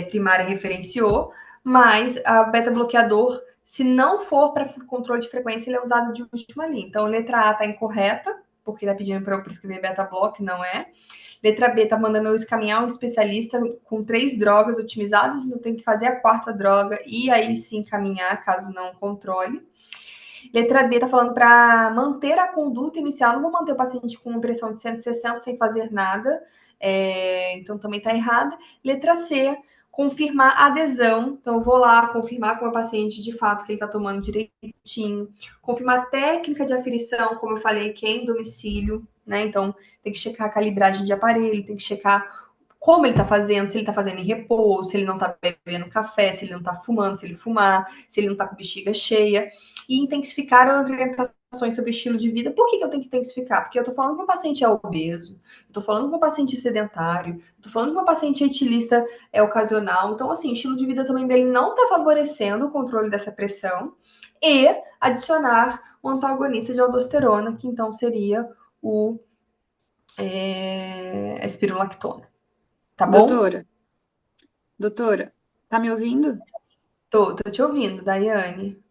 primária referenciou, mas a beta-bloqueador, se não for para controle de frequência, ele é usado de última linha. Então, letra A está incorreta, porque está pedindo para eu prescrever beta-block, não é. Letra B está mandando eu encaminhar um especialista com 3 drogas otimizadas, então tem que fazer a quarta droga e aí sim encaminhar, caso não controle. Letra D está falando para manter a conduta inicial, não vou manter o paciente com uma pressão de 160 sem fazer nada, então também está errada. Letra C, confirmar a adesão, então eu vou lá confirmar com o paciente de fato que ele está tomando direitinho, confirmar a técnica de aferição, como eu falei, que é em domicílio, né? Então tem que checar a calibragem de aparelho, tem que checar como ele está fazendo, se ele está fazendo em repouso, se ele não está bebendo café, se ele não está fumando, se ele fumar, se ele não está com bexiga cheia, e intensificar as orientações sobre estilo de vida. Por que eu tenho que intensificar? Porque eu estou falando que o paciente é obeso, estou falando que o paciente é sedentário, estou falando que o paciente é etilista ocasional. Então, assim, o estilo de vida também dele não está favorecendo o controle dessa pressão, e adicionar um antagonista de aldosterona, que então seria a espirulactona. Tá bom? Doutora, tá me ouvindo? Tô te ouvindo, Daiane.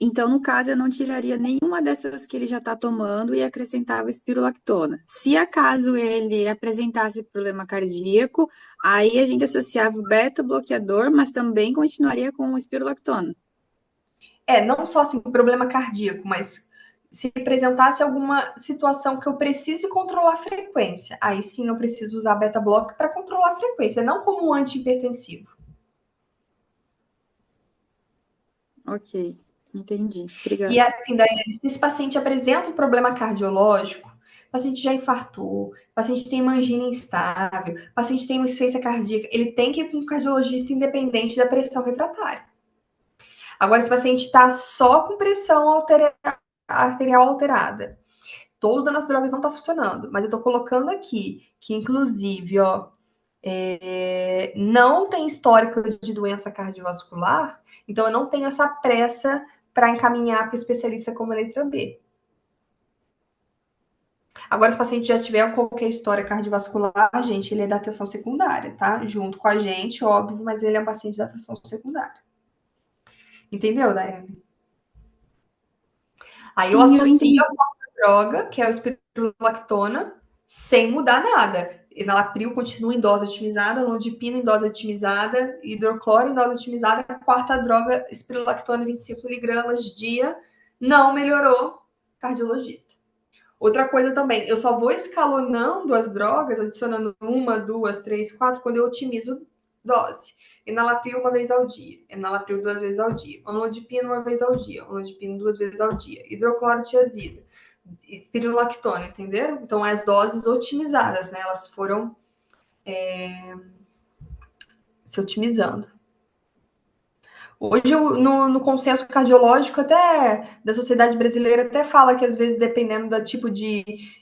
Então, no caso, eu não tiraria nenhuma dessas que ele já está tomando e acrescentava espirulactona. Se acaso ele apresentasse problema cardíaco, aí a gente associava o beta-bloqueador, mas também continuaria com o espirulactona. Não só assim, problema cardíaco, mas se apresentasse alguma situação que eu precise controlar a frequência, aí sim eu preciso usar beta-block para controlar a frequência, não como um antihipertensivo. Ok, entendi. Obrigada. E assim, Daiane, se esse paciente apresenta um problema cardiológico, o paciente já infartou, o paciente tem uma angina instável, o paciente tem uma insuficiência cardíaca, ele tem que ir para um cardiologista independente da pressão refratária. Agora, se o paciente está só com pressão arterial alterada, estou usando as drogas, não está funcionando, mas eu estou colocando aqui que, inclusive, não tem histórico de doença cardiovascular, então eu não tenho essa pressa para encaminhar para o especialista como a letra B. Agora, se o paciente já tiver qualquer história cardiovascular, gente, ele é da atenção secundária, tá? Junto com a gente, óbvio, mas ele é um paciente da atenção secundária. Entendeu, Daiane? Aí eu associo a quarta droga, que é o espirulactona, sem mudar nada. Enalapril continua em dose otimizada, lodipina em dose otimizada, hidrocloro em dose otimizada, a quarta droga, espirulactona 25 mg dia, não melhorou, cardiologista. Outra coisa também, eu só vou escalonando as drogas, adicionando 1, 2, 3, 4, quando eu otimizo dose. Enalapril 1 vez ao dia, enalapril 2 vezes ao dia, amlodipina 1 vez ao dia, amlodipina 2 vezes ao dia, hidroclorotiazida, espirulactona, entenderam? Então, as doses otimizadas, né? Elas foram se otimizando. Hoje, no consenso cardiológico até da Sociedade Brasileira, até fala que, às vezes, dependendo do tipo de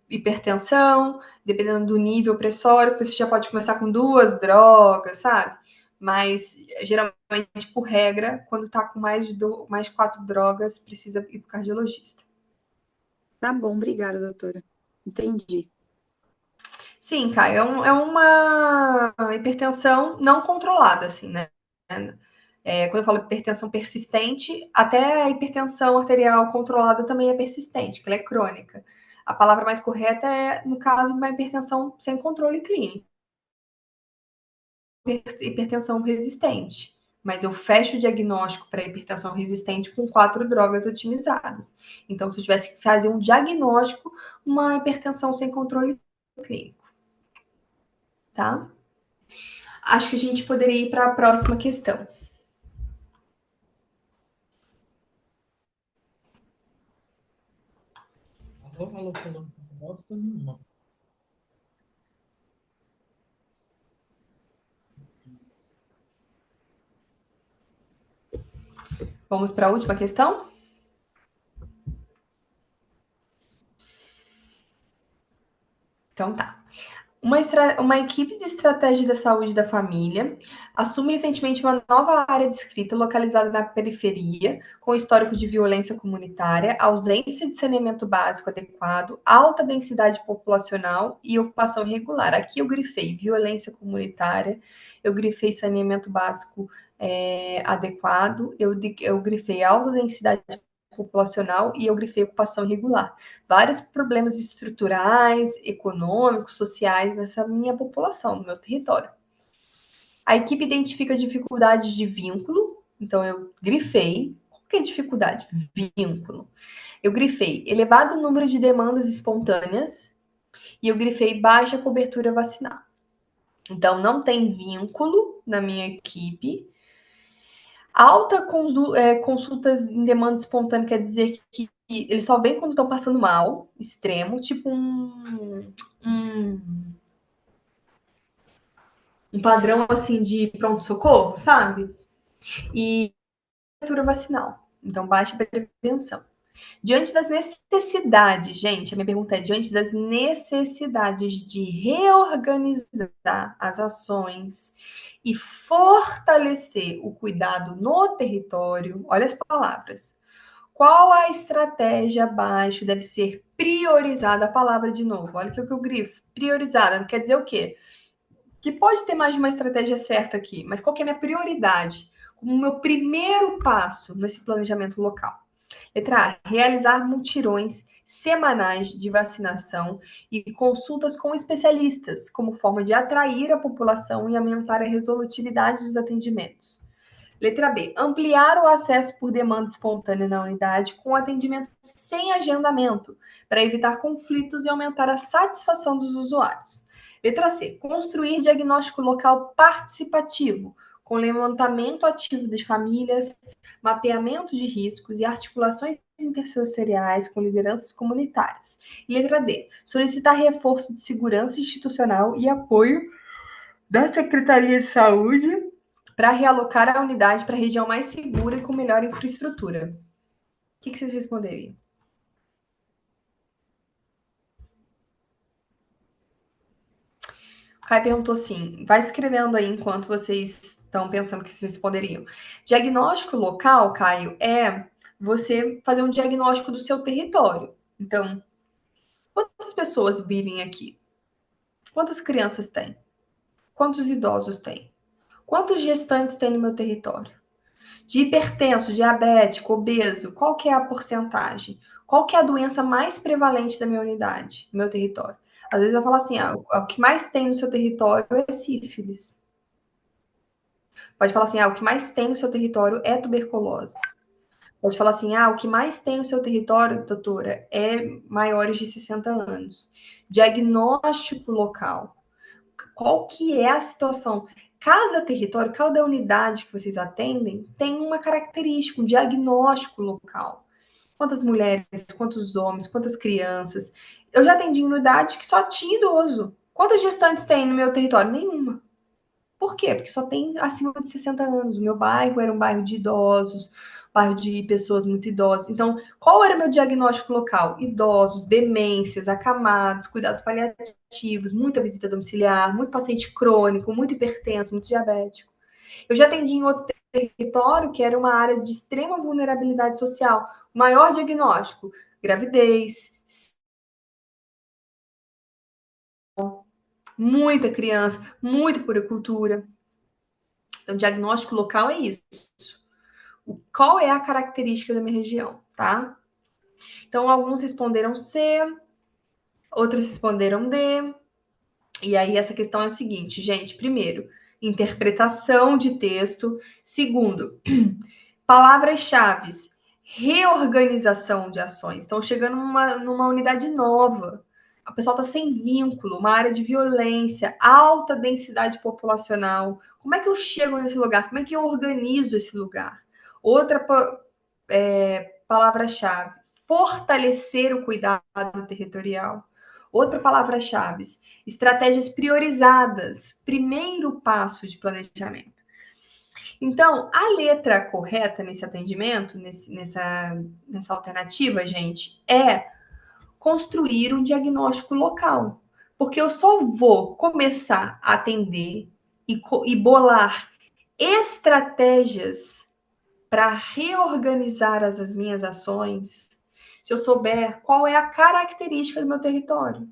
hipertensão, dependendo do nível pressórico, você já pode começar com 2 drogas, sabe? Mas, geralmente, por regra, quando tá com mais 4 drogas, precisa ir para o cardiologista. Tá bom, obrigada, doutora. Entendi. Sim, Caio, é uma hipertensão não controlada, assim, né? Quando eu falo hipertensão persistente, até a hipertensão arterial controlada também é persistente, que ela é crônica. A palavra mais correta é, no caso, uma hipertensão sem controle clínico. Hipertensão resistente. Mas eu fecho o diagnóstico para hipertensão resistente com 4 drogas otimizadas. Então, se eu tivesse que fazer um diagnóstico, uma hipertensão sem controle clínico. Tá? Acho que a gente poderia ir para a próxima questão. Vamos para a última questão? Então tá. Uma equipe de estratégia da saúde da família assume recentemente uma nova área descrita localizada na periferia, com histórico de violência comunitária, ausência de saneamento básico adequado, alta densidade populacional e ocupação irregular. Aqui eu grifei violência comunitária, eu grifei saneamento básico adequado, eu grifei alta densidade populacional e eu grifei ocupação irregular. Vários problemas estruturais, econômicos, sociais nessa minha população, no meu território. A equipe identifica dificuldades de vínculo, então eu grifei. Qual que é dificuldade? Vínculo. Eu grifei elevado número de demandas espontâneas e eu grifei baixa cobertura vacinal. Então, não tem vínculo na minha equipe. Alta consultas em demanda espontânea quer dizer que eles só vêm quando estão passando mal, extremo, tipo um padrão assim de pronto-socorro, sabe? E cobertura vacinal. Então, baixa prevenção. Diante das necessidades, gente, a minha pergunta é: diante das necessidades de reorganizar as ações e fortalecer o cuidado no território, olha as palavras. Qual a estratégia abaixo deve ser priorizada? A palavra de novo, olha o que eu grifo. Priorizada, não quer dizer o quê? Que pode ter mais de uma estratégia certa aqui, mas qual que é a minha prioridade? Como o meu primeiro passo nesse planejamento local? Letra A, realizar mutirões semanais de vacinação e consultas com especialistas, como forma de atrair a população e aumentar a resolutividade dos atendimentos. Letra B, ampliar o acesso por demanda espontânea na unidade com atendimento sem agendamento, para evitar conflitos e aumentar a satisfação dos usuários. Letra C, construir diagnóstico local participativo, com levantamento ativo das famílias, mapeamento de riscos e articulações intersectoriais com lideranças comunitárias. E letra D, solicitar reforço de segurança institucional e apoio da Secretaria de Saúde para realocar a unidade para a região mais segura e com melhor infraestrutura. O que vocês responderiam? O Caio perguntou assim, vai escrevendo aí enquanto vocês estão pensando o que vocês responderiam. Diagnóstico local, Caio, é você fazer um diagnóstico do seu território. Então, quantas pessoas vivem aqui? Quantas crianças tem? Quantos idosos tem? Quantos gestantes tem no meu território? De hipertenso, diabético, obeso, qual que é a porcentagem? Qual que é a doença mais prevalente da minha unidade, do meu território? Às vezes eu falo assim, o que mais tem no seu território é sífilis. Pode falar assim, o que mais tem no seu território é tuberculose. Pode falar assim, o que mais tem no seu território, doutora, é maiores de 60 anos. Diagnóstico local. Qual que é a situação? Cada território, cada unidade que vocês atendem tem uma característica, um diagnóstico local. Quantas mulheres, quantos homens, quantas crianças. Eu já atendi em unidade que só tinha idoso. Quantas gestantes tem no meu território? Nenhuma. Por quê? Porque só tem acima de 60 anos. O meu bairro era um bairro de idosos, bairro de pessoas muito idosas. Então, qual era o meu diagnóstico local? Idosos, demências, acamados, cuidados paliativos, muita visita domiciliar, muito paciente crônico, muito hipertenso, muito diabético. Eu já atendi em outro território que era uma área de extrema vulnerabilidade social. O maior diagnóstico, gravidez, muita criança, muita puricultura. Então, diagnóstico local é isso. Qual é a característica da minha região, tá? Então, alguns responderam C, outros responderam D. E aí, essa questão é o seguinte, gente. Primeiro, interpretação de texto. Segundo, palavras-chave, reorganização de ações. Estão chegando numa unidade nova. O pessoal está sem vínculo, uma área de violência, alta densidade populacional. Como é que eu chego nesse lugar? Como é que eu organizo esse lugar? Outra palavra-chave, fortalecer o cuidado territorial. Outra palavra-chave, estratégias priorizadas, primeiro passo de planejamento. Então, a letra correta nesse atendimento, nessa alternativa, gente, é construir um diagnóstico local. Porque eu só vou começar a atender e bolar estratégias para reorganizar as minhas ações se eu souber qual é a característica do meu território.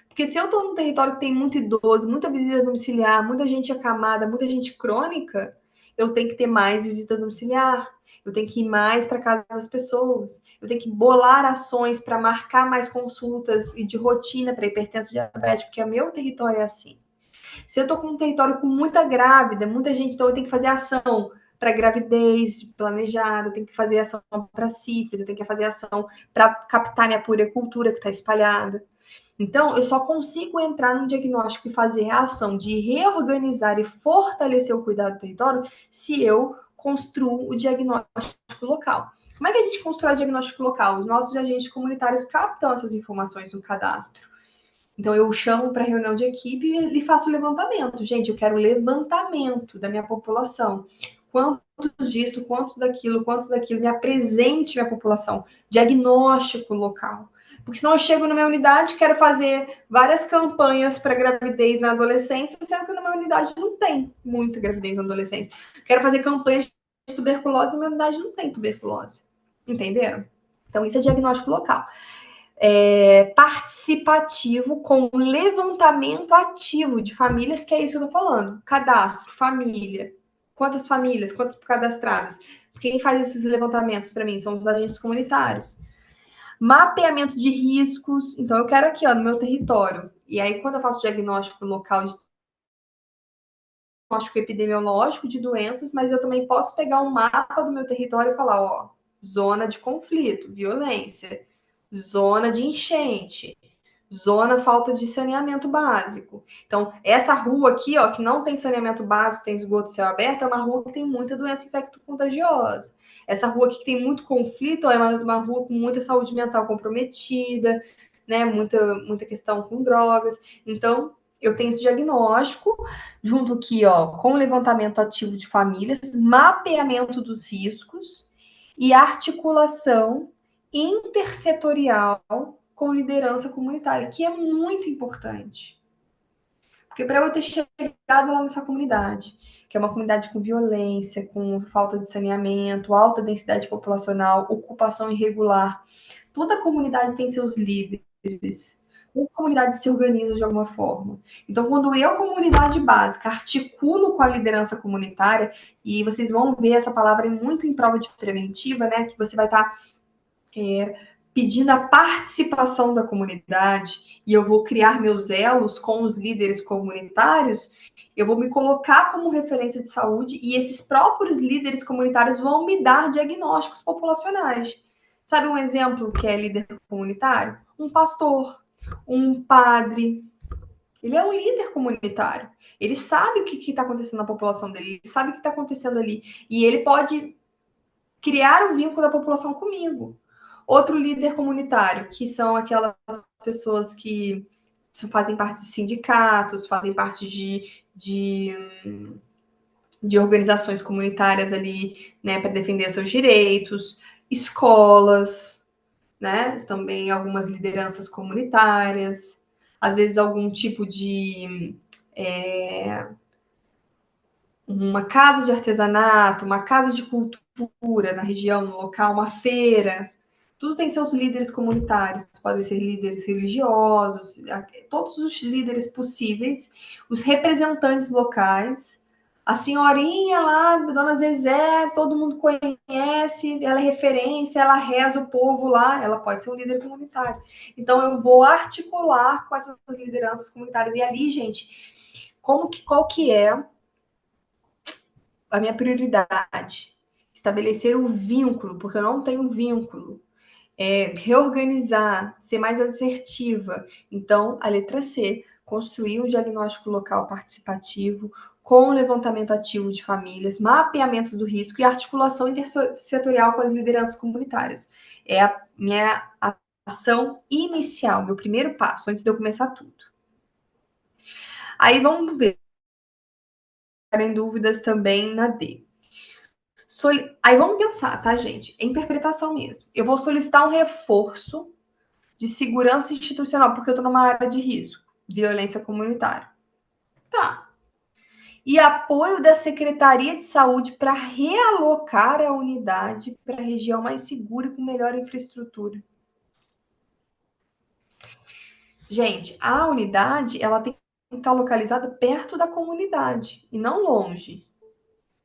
Porque se eu estou num território que tem muito idoso, muita visita domiciliar, muita gente acamada, muita gente crônica, eu tenho que ter mais visita domiciliar, eu tenho que ir mais para casa das pessoas, eu tenho que bolar ações para marcar mais consultas e de rotina para hipertenso diabético, porque o meu território é assim. Se eu estou com um território com muita grávida, muita gente, então eu tenho que fazer ação para gravidez planejada, eu tenho que fazer ação para sífilis, eu tenho que fazer ação para captar minha puericultura que está espalhada. Então, eu só consigo entrar no diagnóstico e fazer a ação de reorganizar e fortalecer o cuidado do território se eu construo o diagnóstico local. Como é que a gente constrói o diagnóstico local? Os nossos agentes comunitários captam essas informações no cadastro. Então, eu chamo para reunião de equipe e faço o levantamento. Gente, eu quero levantamento da minha população. Quantos disso, quantos daquilo, me apresente minha população. Diagnóstico local. Porque senão eu chego na minha unidade, quero fazer várias campanhas para gravidez na adolescência, sendo que na minha unidade não tem muita gravidez na adolescência. Quero fazer campanhas de tuberculose, na minha unidade não tem tuberculose. Entenderam? Então, isso é diagnóstico local. Participativo com levantamento ativo de famílias, que é isso que eu tô falando. Cadastro, família. Quantas famílias, quantas cadastradas? Quem faz esses levantamentos para mim são os agentes comunitários. Mapeamento de riscos. Então, eu quero aqui, ó, no meu território. E aí, quando eu faço diagnóstico local de diagnóstico epidemiológico de doenças, mas eu também posso pegar um mapa do meu território e falar, ó, zona de conflito, violência, zona de enchente, zona falta de saneamento básico. Então, essa rua aqui, ó, que não tem saneamento básico, tem esgoto céu aberto, é uma rua que tem muita doença infecto-contagiosa. Essa rua aqui que tem muito conflito, é uma rua com muita saúde mental comprometida, né? Muita questão com drogas. Então, eu tenho esse diagnóstico, junto aqui, ó, com levantamento ativo de famílias, mapeamento dos riscos e articulação intersetorial com liderança comunitária, que é muito importante. Porque para eu ter chegado lá nessa comunidade, que é uma comunidade com violência, com falta de saneamento, alta densidade populacional, ocupação irregular, toda comunidade tem seus líderes. Uma comunidade se organiza de alguma forma. Então, quando eu, comunidade básica, articulo com a liderança comunitária, e vocês vão ver essa palavra muito em prova de preventiva, né? Que você vai estar pedindo a participação da comunidade, e eu vou criar meus elos com os líderes comunitários, eu vou me colocar como referência de saúde, e esses próprios líderes comunitários vão me dar diagnósticos populacionais. Sabe um exemplo que é líder comunitário? Um pastor, um padre. Ele é um líder comunitário. Ele sabe o que está acontecendo na população dele, ele sabe o que está acontecendo ali, e ele pode criar um vínculo da população comigo. Outro líder comunitário, que são aquelas pessoas que fazem parte de sindicatos, fazem parte de organizações comunitárias ali, né, para defender seus direitos, escolas, né, também algumas lideranças comunitárias, às vezes algum tipo de uma casa de artesanato, uma casa de cultura na região, no local, uma feira. Tudo tem seus líderes comunitários, podem ser líderes religiosos, todos os líderes possíveis, os representantes locais, a senhorinha lá, Dona Zezé, todo mundo conhece, ela é referência, ela reza o povo lá, ela pode ser um líder comunitário. Então, eu vou articular com essas lideranças comunitárias. E ali, gente, qual que é a minha prioridade? Estabelecer um vínculo, porque eu não tenho vínculo. Reorganizar, ser mais assertiva. Então, a letra C, construir um diagnóstico local participativo com levantamento ativo de famílias, mapeamento do risco e articulação intersetorial com as lideranças comunitárias. É a minha ação inicial, meu primeiro passo, antes de eu começar tudo. Aí vamos ver. Em dúvidas também na D. Aí vamos pensar, tá, gente? É interpretação mesmo. Eu vou solicitar um reforço de segurança institucional, porque eu estou numa área de risco, violência comunitária. Tá. E apoio da Secretaria de Saúde para realocar a unidade para a região mais segura e com melhor infraestrutura. Gente, a unidade ela tem que estar localizada perto da comunidade e não longe.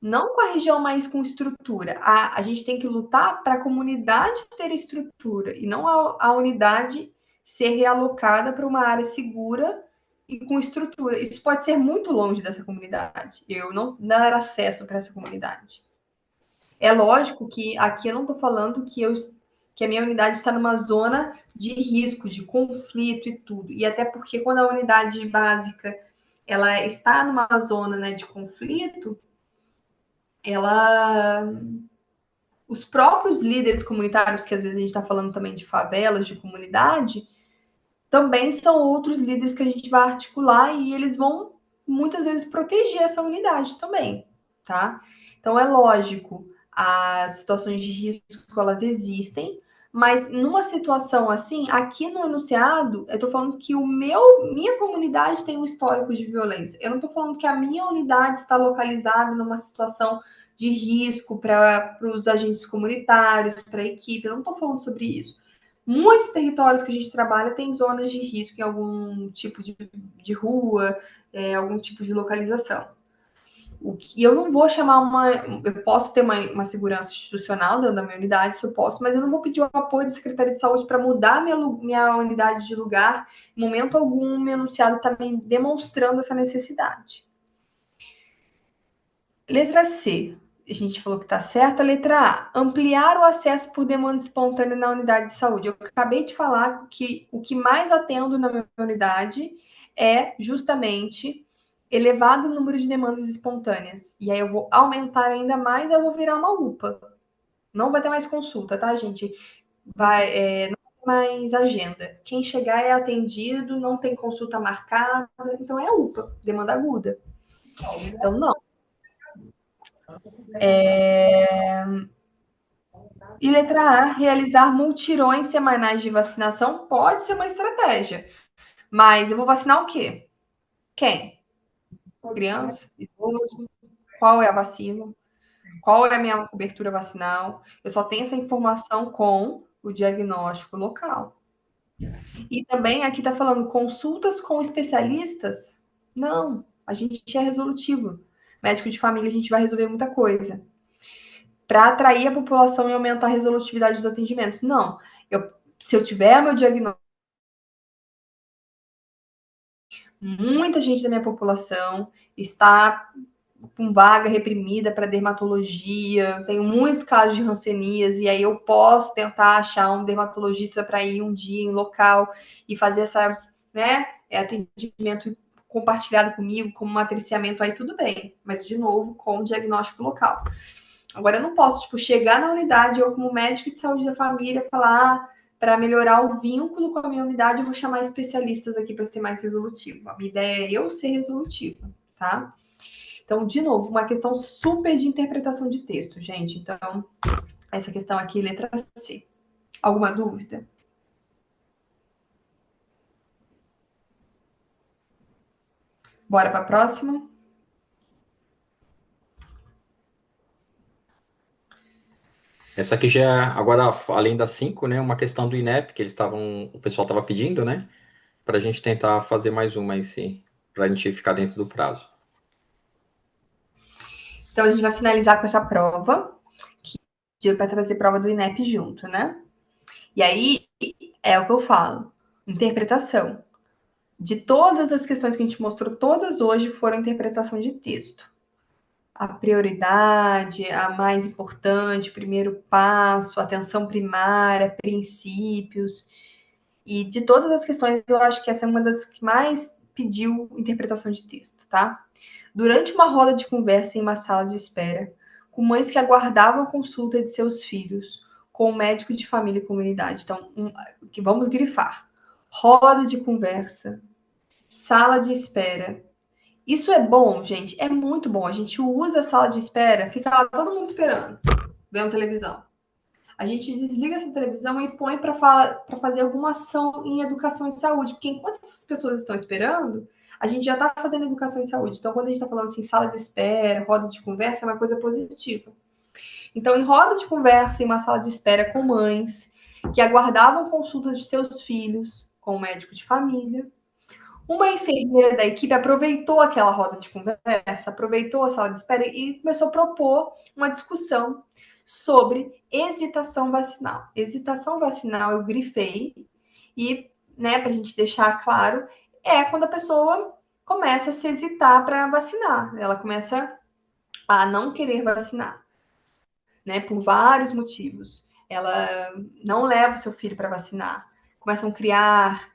Não com a região mais com estrutura. A gente tem que lutar para a comunidade ter estrutura e não a unidade ser realocada para uma área segura e com estrutura. Isso pode ser muito longe dessa comunidade. Eu não dar acesso para essa comunidade. É lógico que aqui eu não estou falando que a minha unidade está numa zona de risco, de conflito e tudo. E até porque quando a unidade básica ela está numa zona, né, de conflito, os próprios líderes comunitários, que às vezes a gente está falando também de favelas, de comunidade, também são outros líderes que a gente vai articular e eles vão muitas vezes proteger essa unidade também, tá? Então é lógico, as situações de risco elas existem, mas numa situação assim, aqui no enunciado, eu estou falando que minha comunidade tem um histórico de violência. Eu não estou falando que a minha unidade está localizada numa situação de risco para os agentes comunitários, para a equipe. Eu não estou falando sobre isso. Muitos territórios que a gente trabalha tem zonas de risco em algum tipo de rua, algum tipo de localização. E eu não vou chamar eu posso ter uma segurança institucional dentro da minha unidade, se eu posso, mas eu não vou pedir o apoio da Secretaria de Saúde para mudar minha unidade de lugar. Em momento algum, meu enunciado está me demonstrando essa necessidade. Letra C. A gente falou que está certa. Letra A. Ampliar o acesso por demanda espontânea na unidade de saúde. Eu acabei de falar que o que mais atendo na minha unidade é justamente elevado número de demandas espontâneas. E aí eu vou aumentar ainda mais, eu vou virar uma UPA. Não vai ter mais consulta, tá, gente? Não vai ter mais agenda. Quem chegar é atendido, não tem consulta marcada, então é UPA, demanda aguda. Então, não. E letra A, realizar multirões semanais de vacinação pode ser uma estratégia. Mas eu vou vacinar o quê? Quem? Criança? Idoso? Qual é a vacina? Qual é a minha cobertura vacinal? Eu só tenho essa informação com o diagnóstico local. E também aqui está falando consultas com especialistas? Não, a gente é resolutivo. Médico de família, a gente vai resolver muita coisa. Para atrair a população e aumentar a resolutividade dos atendimentos. Não. Se eu tiver meu diagnóstico, muita gente da minha população está com vaga reprimida para dermatologia, tenho muitos casos de rancenias, e aí eu posso tentar achar um dermatologista para ir um dia em local e fazer essa, né, atendimento compartilhado comigo, como matriciamento, aí tudo bem, mas de novo, com diagnóstico local. Agora, eu não posso, chegar na unidade, eu como médico de saúde da família, falar, para melhorar o vínculo com a minha unidade, eu vou chamar especialistas aqui para ser mais resolutivo. A minha ideia é eu ser resolutiva, tá? Então, de novo, uma questão super de interpretação de texto, gente. Então, essa questão aqui, letra C. Alguma dúvida? Bora para a próxima? Essa aqui já é, agora, além das 5, né, uma questão do INEP, que o pessoal estava pedindo, né, para a gente tentar fazer mais uma aí, sim, para a gente ficar dentro do prazo. Então, a gente vai finalizar com essa prova, que vai trazer prova do INEP junto, né? E aí, é o que eu falo, interpretação. De todas as questões que a gente mostrou, todas hoje foram interpretação de texto. A prioridade, a mais importante, primeiro passo, atenção primária, princípios. E de todas as questões, eu acho que essa é uma das que mais pediu interpretação de texto, tá? durante uma roda de conversa em uma sala de espera, com mães que aguardavam a consulta de seus filhos, com o médico de família e comunidade. Então, que vamos grifar. Roda de conversa, sala de espera. Isso é bom, gente? É muito bom. A gente usa a sala de espera, fica lá todo mundo esperando, vendo televisão. A gente desliga essa televisão e põe para fazer alguma ação em educação e saúde, porque enquanto essas pessoas estão esperando, a gente já está fazendo educação e saúde. Então, quando a gente está falando assim, sala de espera, roda de conversa, é uma coisa positiva. Então, em roda de conversa, em uma sala de espera com mães que aguardavam consultas de seus filhos com o médico de família, uma enfermeira da equipe aproveitou aquela roda de conversa, aproveitou a sala de espera e começou a propor uma discussão sobre hesitação vacinal. Hesitação vacinal eu grifei e, né, para a gente deixar claro, é quando a pessoa começa a se hesitar para vacinar, ela começa a não querer vacinar, né, por vários motivos. Ela não leva o seu filho para vacinar, começam a criar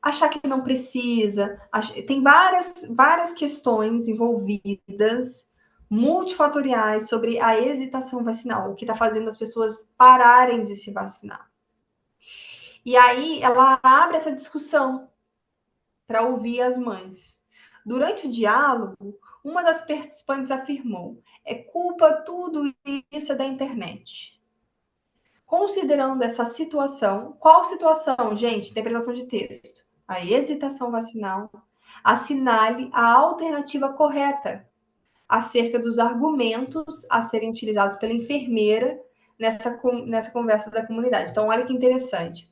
achar que não precisa. Tem várias questões envolvidas, multifatoriais, sobre a hesitação vacinal, o que está fazendo as pessoas pararem de se vacinar. E aí ela abre essa discussão para ouvir as mães. Durante o diálogo, uma das participantes afirmou: é culpa tudo isso é da internet. Considerando essa situação, qual situação, gente? Interpretação de texto. A hesitação vacinal, assinale a alternativa correta acerca dos argumentos a serem utilizados pela enfermeira nessa conversa da comunidade. Então, olha que interessante.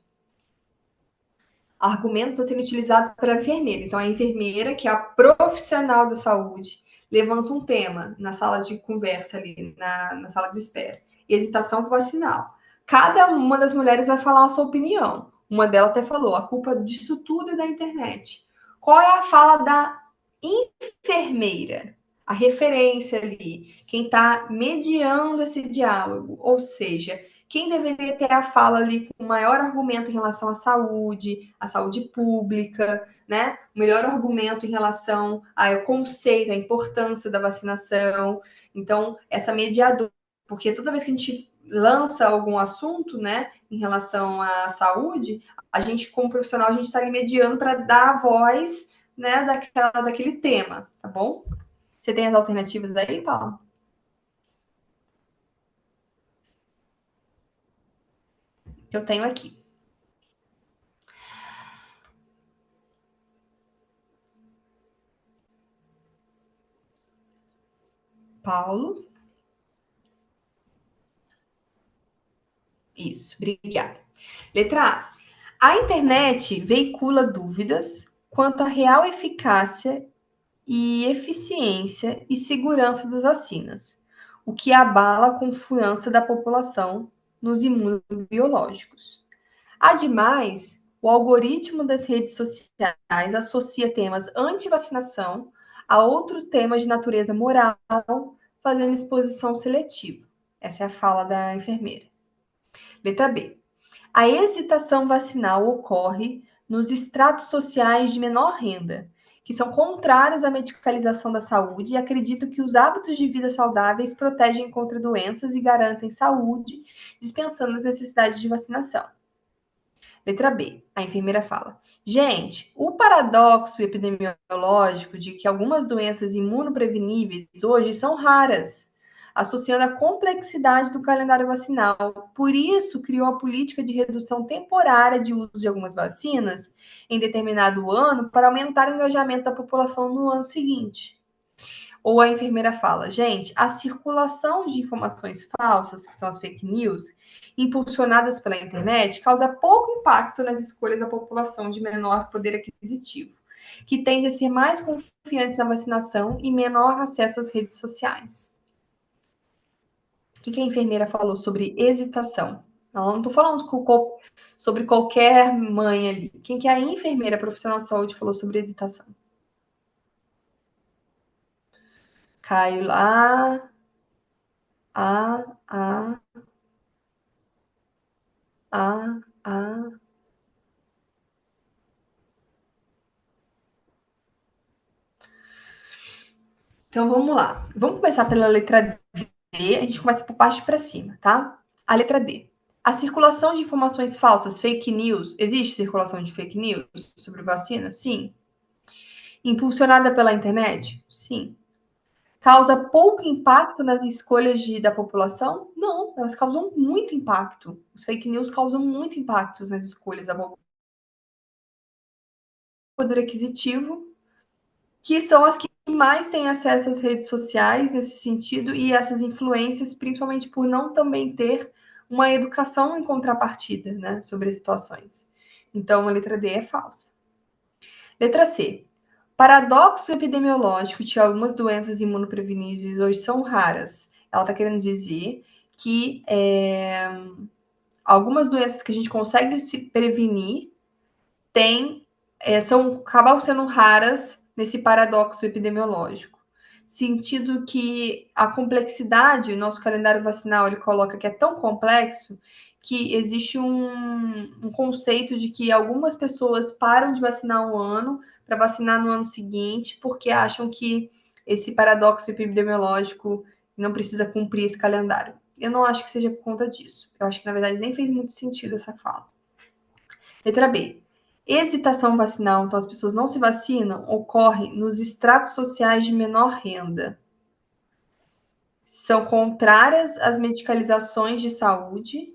Argumentos a serem utilizados pela enfermeira. Então, a enfermeira, que é a profissional da saúde, levanta um tema na sala de conversa ali, na sala de espera. Hesitação vacinal. Cada uma das mulheres vai falar a sua opinião. Uma delas até falou, a culpa disso tudo é da internet. Qual é a fala da enfermeira? A referência ali, quem está mediando esse diálogo, ou seja, quem deveria ter a fala ali com o maior argumento em relação à saúde pública, né? O melhor argumento em relação ao conceito, à importância da vacinação. Então, essa mediadora, porque toda vez que a gente lança algum assunto, né, em relação à saúde, a gente, como profissional, a gente está ali mediando para dar a voz, né, daquele tema, tá bom? Você tem as alternativas aí, Paulo? Eu tenho aqui. Paulo. Isso, obrigada. Letra A. A internet veicula dúvidas quanto à real eficácia e eficiência e segurança das vacinas, o que abala a confiança da população nos imunobiológicos. Ademais, o algoritmo das redes sociais associa temas anti-vacinação a outros temas de natureza moral, fazendo exposição seletiva. Essa é a fala da enfermeira. Letra B. A hesitação vacinal ocorre nos estratos sociais de menor renda, que são contrários à medicalização da saúde e acreditam que os hábitos de vida saudáveis protegem contra doenças e garantem saúde, dispensando as necessidades de vacinação. Letra B. A enfermeira fala: gente, o paradoxo epidemiológico de que algumas doenças imunopreveníveis hoje são raras, associando a complexidade do calendário vacinal. Por isso, criou a política de redução temporária de uso de algumas vacinas em determinado ano para aumentar o engajamento da população no ano seguinte. Ou a enfermeira fala, gente, a circulação de informações falsas, que são as fake news, impulsionadas pela internet, causa pouco impacto nas escolhas da população de menor poder aquisitivo, que tende a ser mais confiantes na vacinação e menor acesso às redes sociais. O que a enfermeira falou sobre hesitação? Não estou falando sobre qualquer mãe ali. Quem que é a enfermeira profissional de saúde falou sobre hesitação? Caio lá. A, a, a. Então, vamos lá. Vamos começar pela letra D. A gente começa por baixo para cima, tá? A letra D. A circulação de informações falsas, fake news. Existe circulação de fake news sobre vacina? Sim. Impulsionada pela internet? Sim. Causa pouco impacto nas escolhas da população? Não, elas causam muito impacto. Os fake news causam muito impacto nas escolhas da população. Poder aquisitivo, que são as que mais têm acesso às redes sociais nesse sentido, e essas influências, principalmente por não também ter uma educação em contrapartida, né, sobre as situações. Então, a letra D é falsa. Letra C. Paradoxo epidemiológico de algumas doenças imunopreveníveis hoje são raras. Ela está querendo dizer que algumas doenças que a gente consegue se prevenir acabam sendo raras nesse paradoxo epidemiológico. Sentido que a complexidade, o nosso calendário vacinal, ele coloca que é tão complexo que existe um conceito de que algumas pessoas param de vacinar um ano para vacinar no ano seguinte, porque acham que esse paradoxo epidemiológico não precisa cumprir esse calendário. Eu não acho que seja por conta disso. Eu acho que, na verdade, nem fez muito sentido essa fala. Letra B. Hesitação vacinal, então as pessoas não se vacinam, ocorre nos estratos sociais de menor renda. São contrárias às medicalizações de saúde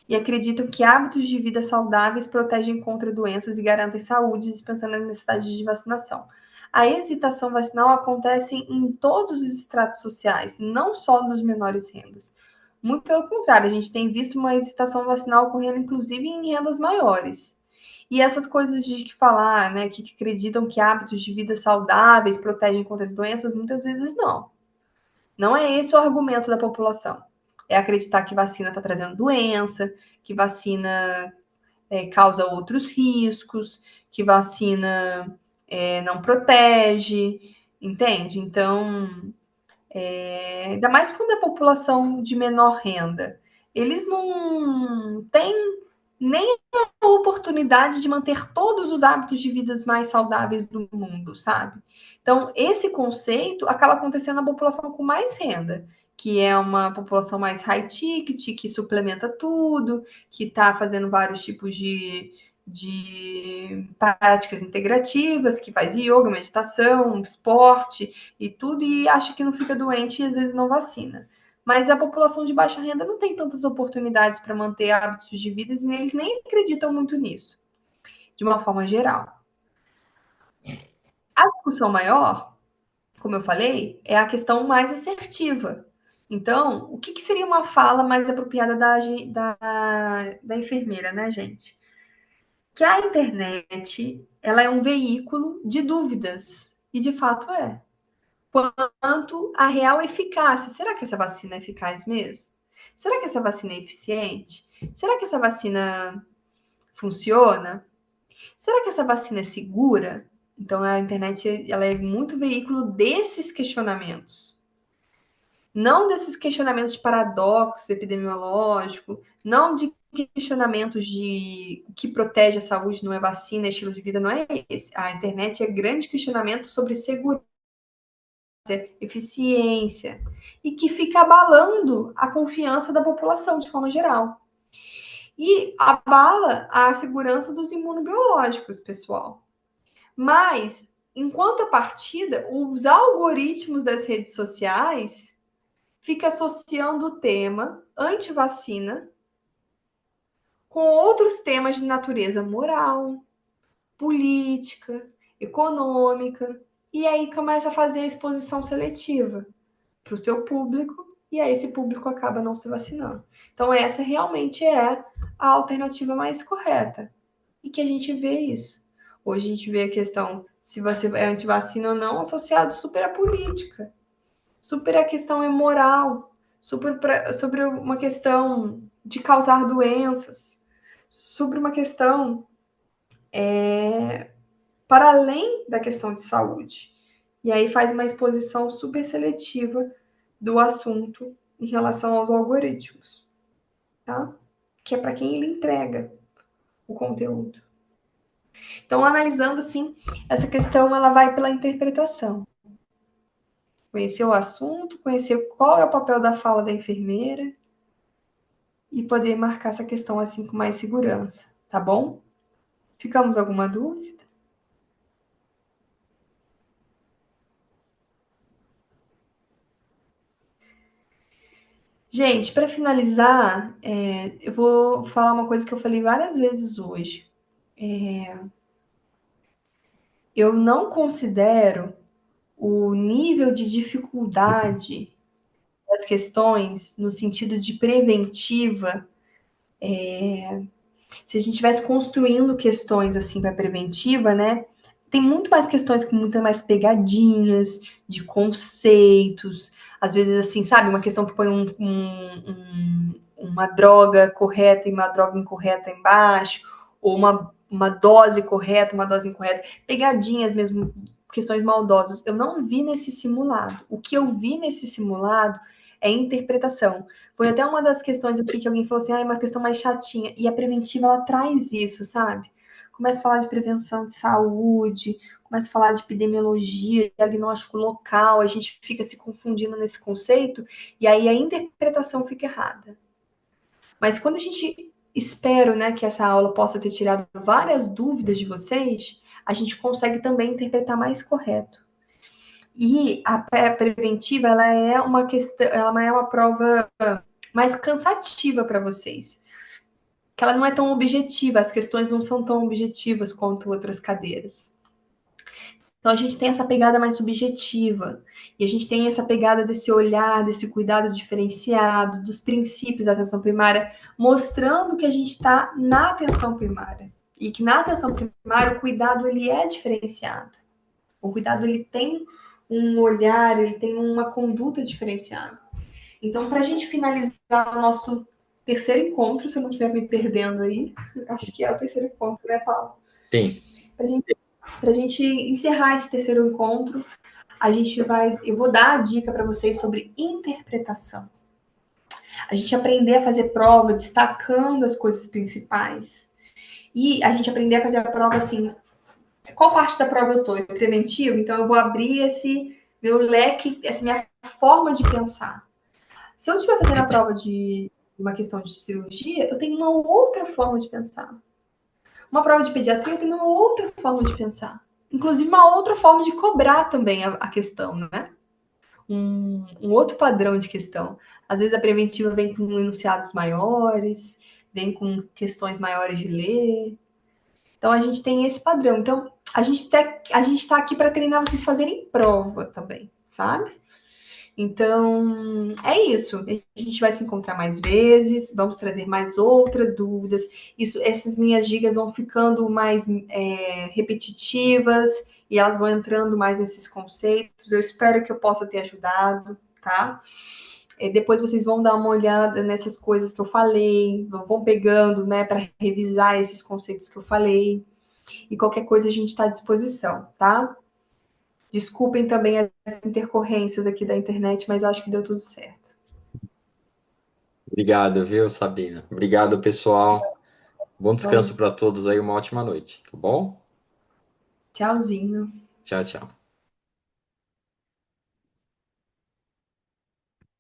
e acreditam que hábitos de vida saudáveis protegem contra doenças e garantem saúde, dispensando a necessidade de vacinação. A hesitação vacinal acontece em todos os estratos sociais, não só nos menores rendas. Muito pelo contrário, a gente tem visto uma hesitação vacinal ocorrendo, inclusive, em rendas maiores. E essas coisas de que falar, né, que acreditam que hábitos de vida saudáveis protegem contra doenças, muitas vezes não. Não é esse o argumento da população. É acreditar que vacina está trazendo doença, que vacina causa outros riscos, que vacina não protege, entende? Então, ainda mais quando é população de menor renda, eles não têm nem a oportunidade de manter todos os hábitos de vida mais saudáveis do mundo, sabe? Então, esse conceito acaba acontecendo na população com mais renda, que é uma população mais high ticket, que suplementa tudo, que está fazendo vários tipos de práticas integrativas, que faz yoga, meditação, esporte e tudo, e acha que não fica doente e às vezes não vacina. Mas a população de baixa renda não tem tantas oportunidades para manter hábitos de vida e eles nem acreditam muito nisso, de uma forma geral. A discussão maior, como eu falei, é a questão mais assertiva. Então, o que seria uma fala mais apropriada da enfermeira, né, gente? Que a internet, ela é um veículo de dúvidas, e de fato é. Quanto à real eficácia. Será que essa vacina é eficaz mesmo? Será que essa vacina é eficiente? Será que essa vacina funciona? Será que essa vacina é segura? Então, a internet ela é muito veículo desses questionamentos. Não desses questionamentos de paradoxo epidemiológico, não de questionamentos de o que protege a saúde não é vacina, estilo de vida, não é esse. A internet é grande questionamento sobre segurança, eficiência, e que fica abalando a confiança da população de forma geral. E abala a segurança dos imunobiológicos, pessoal. Mas, em contrapartida, os algoritmos das redes sociais ficam associando o tema antivacina com outros temas de natureza moral, política, econômica, e aí começa a fazer a exposição seletiva para o seu público, e aí esse público acaba não se vacinando. Então, essa realmente é a alternativa mais correta. E que a gente vê isso. Hoje a gente vê a questão se você é antivacina ou não, associado super à política, super à questão moral, sobre uma questão de causar doenças, sobre uma questão para além da questão de saúde. E aí faz uma exposição super seletiva do assunto em relação aos algoritmos, tá? Que é para quem ele entrega o conteúdo. Então, analisando assim, essa questão ela vai pela interpretação. Conhecer o assunto, conhecer qual é o papel da fala da enfermeira e poder marcar essa questão assim com mais segurança, tá bom? Ficamos alguma dúvida? Gente, para finalizar, eu vou falar uma coisa que eu falei várias vezes hoje. Eu não considero o nível de dificuldade das questões no sentido de preventiva. Se a gente estivesse construindo questões assim para preventiva, né? Tem muito mais questões com muito mais pegadinhas de conceitos, às vezes assim, sabe, uma questão que põe uma droga correta e uma droga incorreta embaixo, ou uma dose correta, uma dose incorreta, pegadinhas mesmo, questões maldosas. Eu não vi nesse simulado. O que eu vi nesse simulado é interpretação. Foi até uma das questões aqui que alguém falou assim, é uma questão mais chatinha. E a preventiva, ela traz isso, sabe? Começa a falar de prevenção de saúde, começa a falar de epidemiologia, diagnóstico local, a gente fica se confundindo nesse conceito, e aí a interpretação fica errada. Mas quando a gente espera, né, que essa aula possa ter tirado várias dúvidas de vocês, a gente consegue também interpretar mais correto. E a preventiva, ela é uma questão, ela é uma prova mais cansativa para vocês. Que ela não é tão objetiva, as questões não são tão objetivas quanto outras cadeiras. Então a gente tem essa pegada mais subjetiva, e a gente tem essa pegada desse olhar, desse cuidado diferenciado, dos princípios da atenção primária, mostrando que a gente está na atenção primária. E que na atenção primária o cuidado ele é diferenciado. O cuidado ele tem um olhar, ele tem uma conduta diferenciada. Então, para a gente finalizar o nosso terceiro encontro, se eu não estiver me perdendo aí, acho que é o terceiro encontro, né, Paulo? Sim. Para a gente encerrar esse terceiro encontro, eu vou dar a dica para vocês sobre interpretação. A gente aprender a fazer prova destacando as coisas principais. E a gente aprender a fazer a prova assim, qual parte da prova eu estou? É preventivo? Então eu vou abrir esse meu leque, essa minha forma de pensar. Se eu estiver fazendo a prova de uma questão de cirurgia, eu tenho uma outra forma de pensar. Uma prova de pediatria, eu tenho uma outra forma de pensar. Inclusive, uma outra forma de cobrar também a questão, né? Um outro padrão de questão. Às vezes a preventiva vem com enunciados maiores, vem com questões maiores de ler. Então, a gente tem esse padrão. Então, a gente está aqui para treinar vocês fazerem prova também, sabe? Então, é isso. A gente vai se encontrar mais vezes, vamos trazer mais outras dúvidas. Essas minhas dicas vão ficando mais repetitivas e elas vão entrando mais nesses conceitos. Eu espero que eu possa ter ajudado, tá? Depois vocês vão dar uma olhada nessas coisas que eu falei, vão pegando, né, para revisar esses conceitos que eu falei. E qualquer coisa a gente está à disposição, tá? Desculpem também as intercorrências aqui da internet, mas acho que deu tudo certo. Obrigado, viu, Sabina? Obrigado, pessoal. Bom descanso para todos aí, uma ótima noite, tá bom? Tchauzinho. Tchau, tchau.